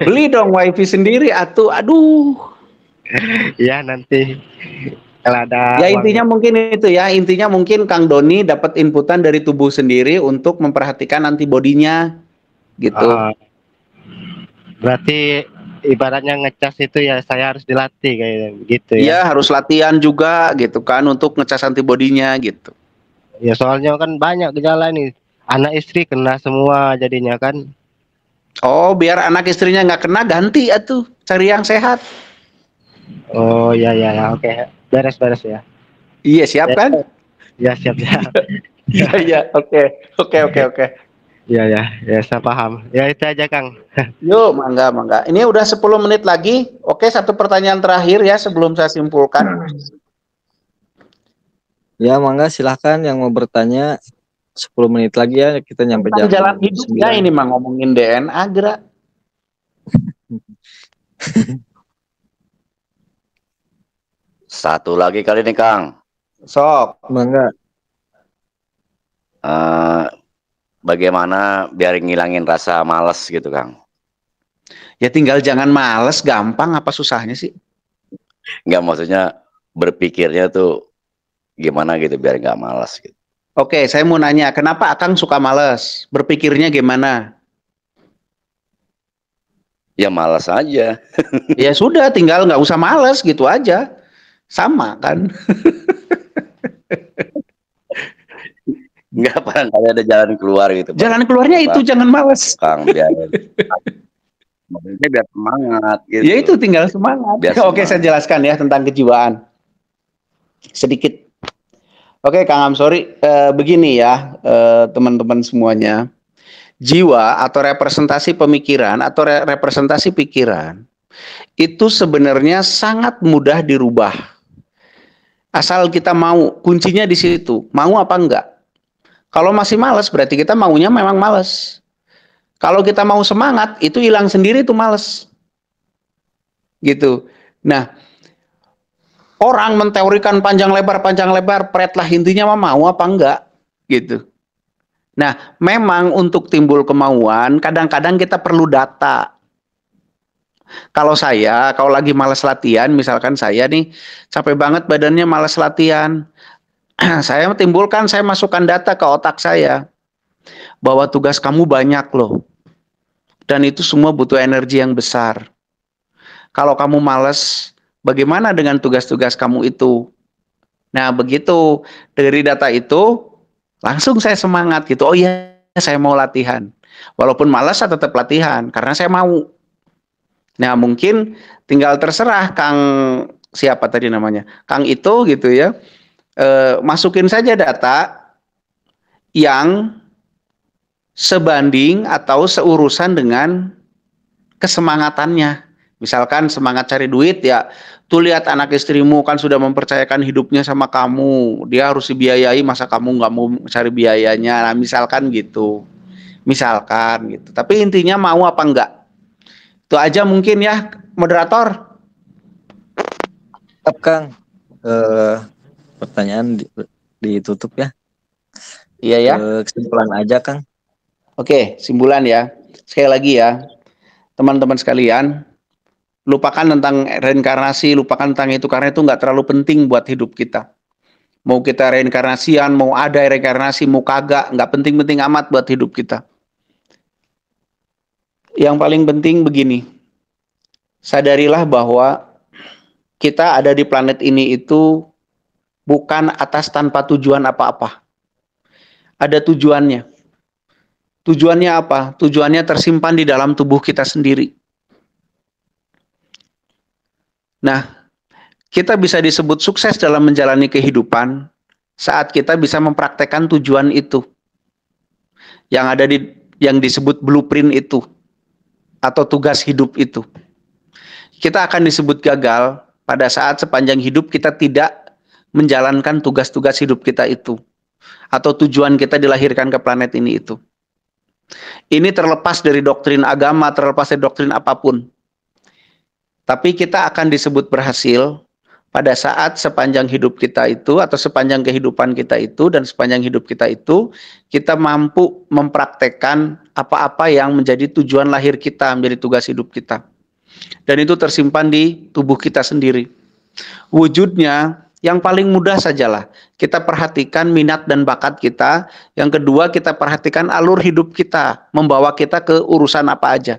Beli dong wifi sendiri atuh, aduh. Ya nanti kalau ada. Ya intinya mungkin itu ya, intinya mungkin Kang Doni dapat inputan dari tubuh sendiri untuk memperhatikan antibodinya, gitu. Berarti ibaratnya ngecas itu ya saya harus dilatih kayak gitu ya. Iya harus latihan juga gitu kan untuk ngecas antibodinya gitu. Ya soalnya kan banyak gejala nih, anak istri kena semua jadinya kan. Oh biar anak istrinya nggak kena ganti atuh, cari yang sehat. Oh ya oke, beres ya. Iya siap kan? Ya siap. Iya oke. Ya saya paham. Ya itu aja Kang. Yuk mangga. Ini udah 10 menit lagi. Oke, satu pertanyaan terakhir ya sebelum saya simpulkan. Ya mangga silahkan yang mau bertanya. 10 menit lagi ya kita nyampe jam jalan hidup 9. Ya ini mah ngomongin DNA gerak. Satu lagi kali nih Kang. Sok. Mangga. Bagaimana biar ngilangin rasa malas gitu Kang? Ya tinggal jangan malas, gampang apa susahnya sih? Enggak, maksudnya berpikirnya tuh gimana gitu biar nggak malas gitu. Oke, saya mau nanya, kenapa Akang suka malas? Berpikirnya gimana? Ya malas aja. Ya sudah, tinggal nggak usah malas gitu aja. Sama kan? Enggak, barangkali ada jalan keluar gitu. Jalan keluarnya itu jangan malas. Kang, maksudnya biar semangat gitu. Ya itu tinggal semangat. Oke, saya jelaskan ya tentang kejiwaan. Sedikit. Oke, Kang Amsori, begini ya teman-teman semuanya. Jiwa atau representasi pemikiran atau representasi pikiran itu sebenarnya sangat mudah dirubah. Asal kita mau, kuncinya di situ. Mau apa enggak? Kalau masih malas berarti kita maunya memang malas. Kalau kita mau semangat, itu hilang sendiri tuh malas. Gitu. Nah, orang menteorikan panjang lebar, pretlah intinya mau apa enggak, gitu. Nah, memang untuk timbul kemauan, kadang-kadang kita perlu data. Kalau lagi malas latihan, misalkan saya nih, capek banget badannya malas latihan. Saya masukkan data ke otak saya. Bahwa tugas kamu banyak loh. Dan itu semua butuh energi yang besar. Kalau kamu malas, bagaimana dengan tugas-tugas kamu itu? Nah, begitu dari data itu, langsung saya semangat gitu. Oh iya, saya mau latihan. Walaupun malas, saya tetap latihan karena saya mau. Nah, mungkin tinggal terserah Kang siapa tadi namanya, Kang itu gitu ya. Masukin saja data yang sebanding atau seurusan dengan kesemangatannya. Misalkan semangat cari duit ya, tuh lihat anak istrimu kan sudah mempercayakan hidupnya sama kamu, dia harus dibiayai, masa kamu nggak mau cari biayanya. Nah, misalkan gitu. Tapi intinya mau apa enggak? Itu aja mungkin ya, moderator. Tetap Kang, pertanyaan ditutup ya. Iya ya. Kesimpulan aja Kang. Oke, simpulan ya. Sekali lagi ya, teman-teman sekalian, lupakan tentang reinkarnasi, lupakan tentang itu karena itu nggak terlalu penting buat hidup kita. Mau kita reinkarnasian, mau ada reinkarnasi, mau kagak, nggak penting-penting amat buat hidup kita. Yang paling penting begini, sadarilah bahwa kita ada di planet ini itu bukan atas tanpa tujuan apa-apa. Ada tujuannya. Tujuannya apa? Tujuannya tersimpan di dalam tubuh kita sendiri. Nah, kita bisa disebut sukses dalam menjalani kehidupan saat kita bisa mempraktekkan tujuan itu. Yang disebut blueprint itu atau tugas hidup itu. Kita akan disebut gagal pada saat sepanjang hidup kita tidak menjalankan tugas-tugas hidup kita itu atau tujuan kita dilahirkan ke planet ini itu. Ini terlepas dari doktrin agama, terlepas dari doktrin apapun. Tapi kita akan disebut berhasil pada saat sepanjang hidup kita itu atau sepanjang kehidupan kita itu dan sepanjang hidup kita itu kita mampu mempraktekkan apa-apa yang menjadi tujuan lahir kita, menjadi tugas hidup kita. Dan itu tersimpan di tubuh kita sendiri. Wujudnya yang paling mudah sajalah. Kita perhatikan minat dan bakat kita. Yang kedua, kita perhatikan alur hidup kita, membawa kita ke urusan apa aja.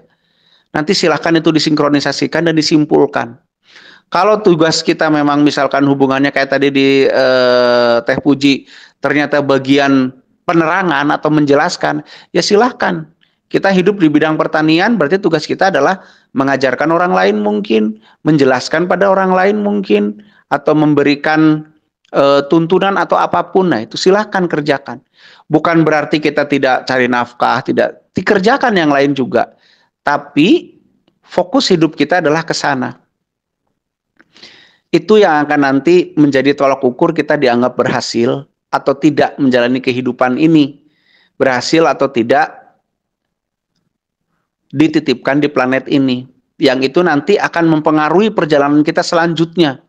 Nanti silahkan itu disinkronisasikan dan disimpulkan. Kalau tugas kita memang misalkan hubungannya kayak tadi di Teh Puji, ternyata bagian penerangan atau menjelaskan, ya silahkan. Kita hidup di bidang pertanian, berarti tugas kita adalah mengajarkan orang lain mungkin, menjelaskan pada orang lain mungkin, atau memberikan tuntunan atau apapun. Nah itu silahkan kerjakan. Bukan berarti kita tidak cari nafkah, tidak dikerjakan yang lain juga. Tapi fokus hidup kita adalah ke sana. Itu yang akan nanti menjadi tolak ukur kita dianggap berhasil atau tidak menjalani kehidupan ini. Berhasil atau tidak dititipkan di planet ini. Yang itu nanti akan mempengaruhi perjalanan kita selanjutnya.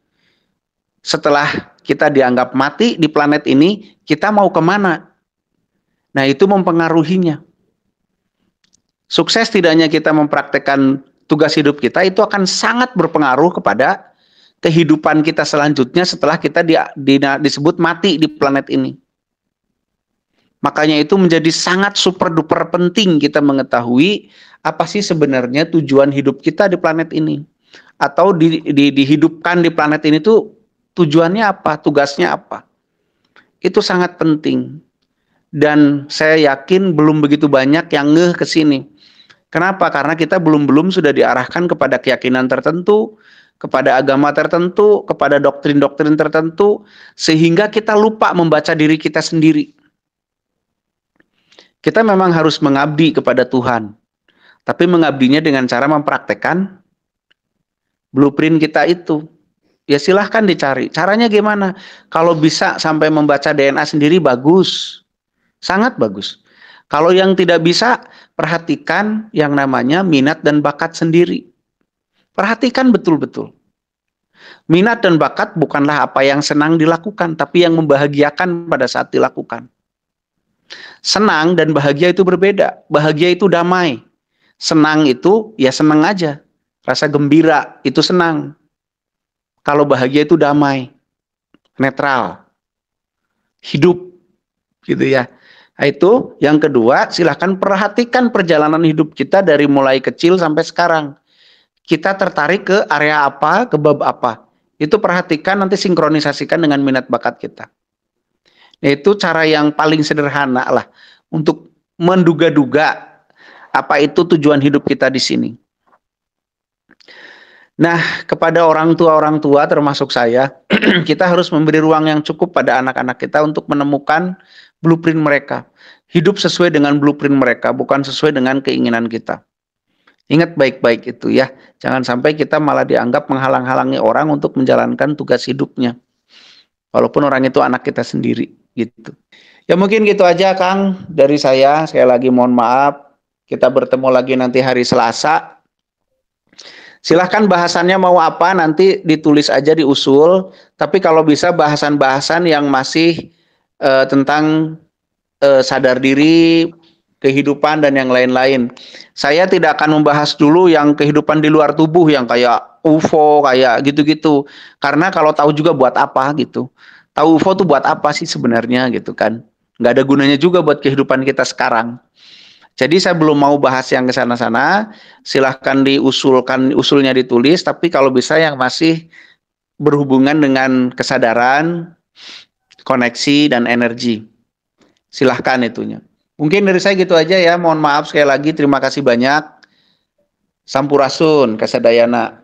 Setelah kita dianggap mati di planet ini, kita mau kemana? Nah itu mempengaruhinya. Sukses tidaknya kita mempraktekkan tugas hidup kita itu akan sangat berpengaruh kepada kehidupan kita selanjutnya setelah kita disebut mati di planet ini. Makanya itu menjadi sangat super duper penting kita mengetahui apa sih sebenarnya tujuan hidup kita di planet ini. Atau dihidupkan di planet ini tuh tujuannya apa, tugasnya apa. Itu sangat penting. Dan saya yakin belum begitu banyak yang ngeh ke sini. Kenapa? Karena kita belum sudah diarahkan kepada keyakinan tertentu, kepada agama tertentu, kepada doktrin-doktrin tertentu, sehingga kita lupa membaca diri kita sendiri. Kita memang harus mengabdi kepada Tuhan, tapi mengabdinya dengan cara mempraktekkan blueprint kita itu. Ya silahkan dicari. Caranya gimana? Kalau bisa sampai membaca DNA sendiri bagus, sangat bagus. Kalau yang tidak bisa, perhatikan yang namanya minat dan bakat sendiri. Perhatikan betul-betul. Minat dan bakat bukanlah apa yang senang dilakukan, tapi yang membahagiakan pada saat dilakukan. Senang dan bahagia itu berbeda. Bahagia itu damai. Senang itu ya senang aja. Rasa gembira itu senang. Kalau bahagia itu damai. Netral. Hidup. Gitu ya. Nah, itu yang kedua, silahkan perhatikan perjalanan hidup kita dari mulai kecil sampai sekarang. Kita tertarik ke area apa, ke bab apa. Itu perhatikan, nanti sinkronisasikan dengan minat bakat kita. Nah, itu cara yang paling sederhana lah untuk menduga-duga apa itu tujuan hidup kita di sini. Nah, kepada orang tua termasuk saya, kita harus memberi ruang yang cukup pada anak-anak kita untuk menemukan blueprint mereka. Hidup sesuai dengan blueprint mereka, bukan sesuai dengan keinginan kita. Ingat baik-baik itu ya. Jangan sampai kita malah dianggap menghalang-halangi orang untuk menjalankan tugas hidupnya. Walaupun orang itu anak kita sendiri gitu. Ya mungkin gitu aja Kang dari saya. Sekali lagi mohon maaf. Kita bertemu lagi nanti hari Selasa. Silahkan bahasannya mau apa nanti ditulis aja, diusul. Tapi kalau bisa bahasan-bahasan yang masih tentang sadar diri, kehidupan dan yang lain-lain. Saya tidak akan membahas dulu yang kehidupan di luar tubuh yang kayak UFO, kayak gitu-gitu. Karena kalau tahu juga buat apa gitu. Tahu UFO tuh buat apa sih sebenarnya gitu kan. Nggak ada gunanya juga buat kehidupan kita sekarang. Jadi saya belum mau bahas yang ke sana-sana, silahkan diusulkan, usulnya ditulis, tapi kalau bisa yang masih berhubungan dengan kesadaran, koneksi, dan energi. Silahkan itunya. Mungkin dari saya gitu aja ya, mohon maaf sekali lagi, terima kasih banyak. Sampurasun, Kasadayana.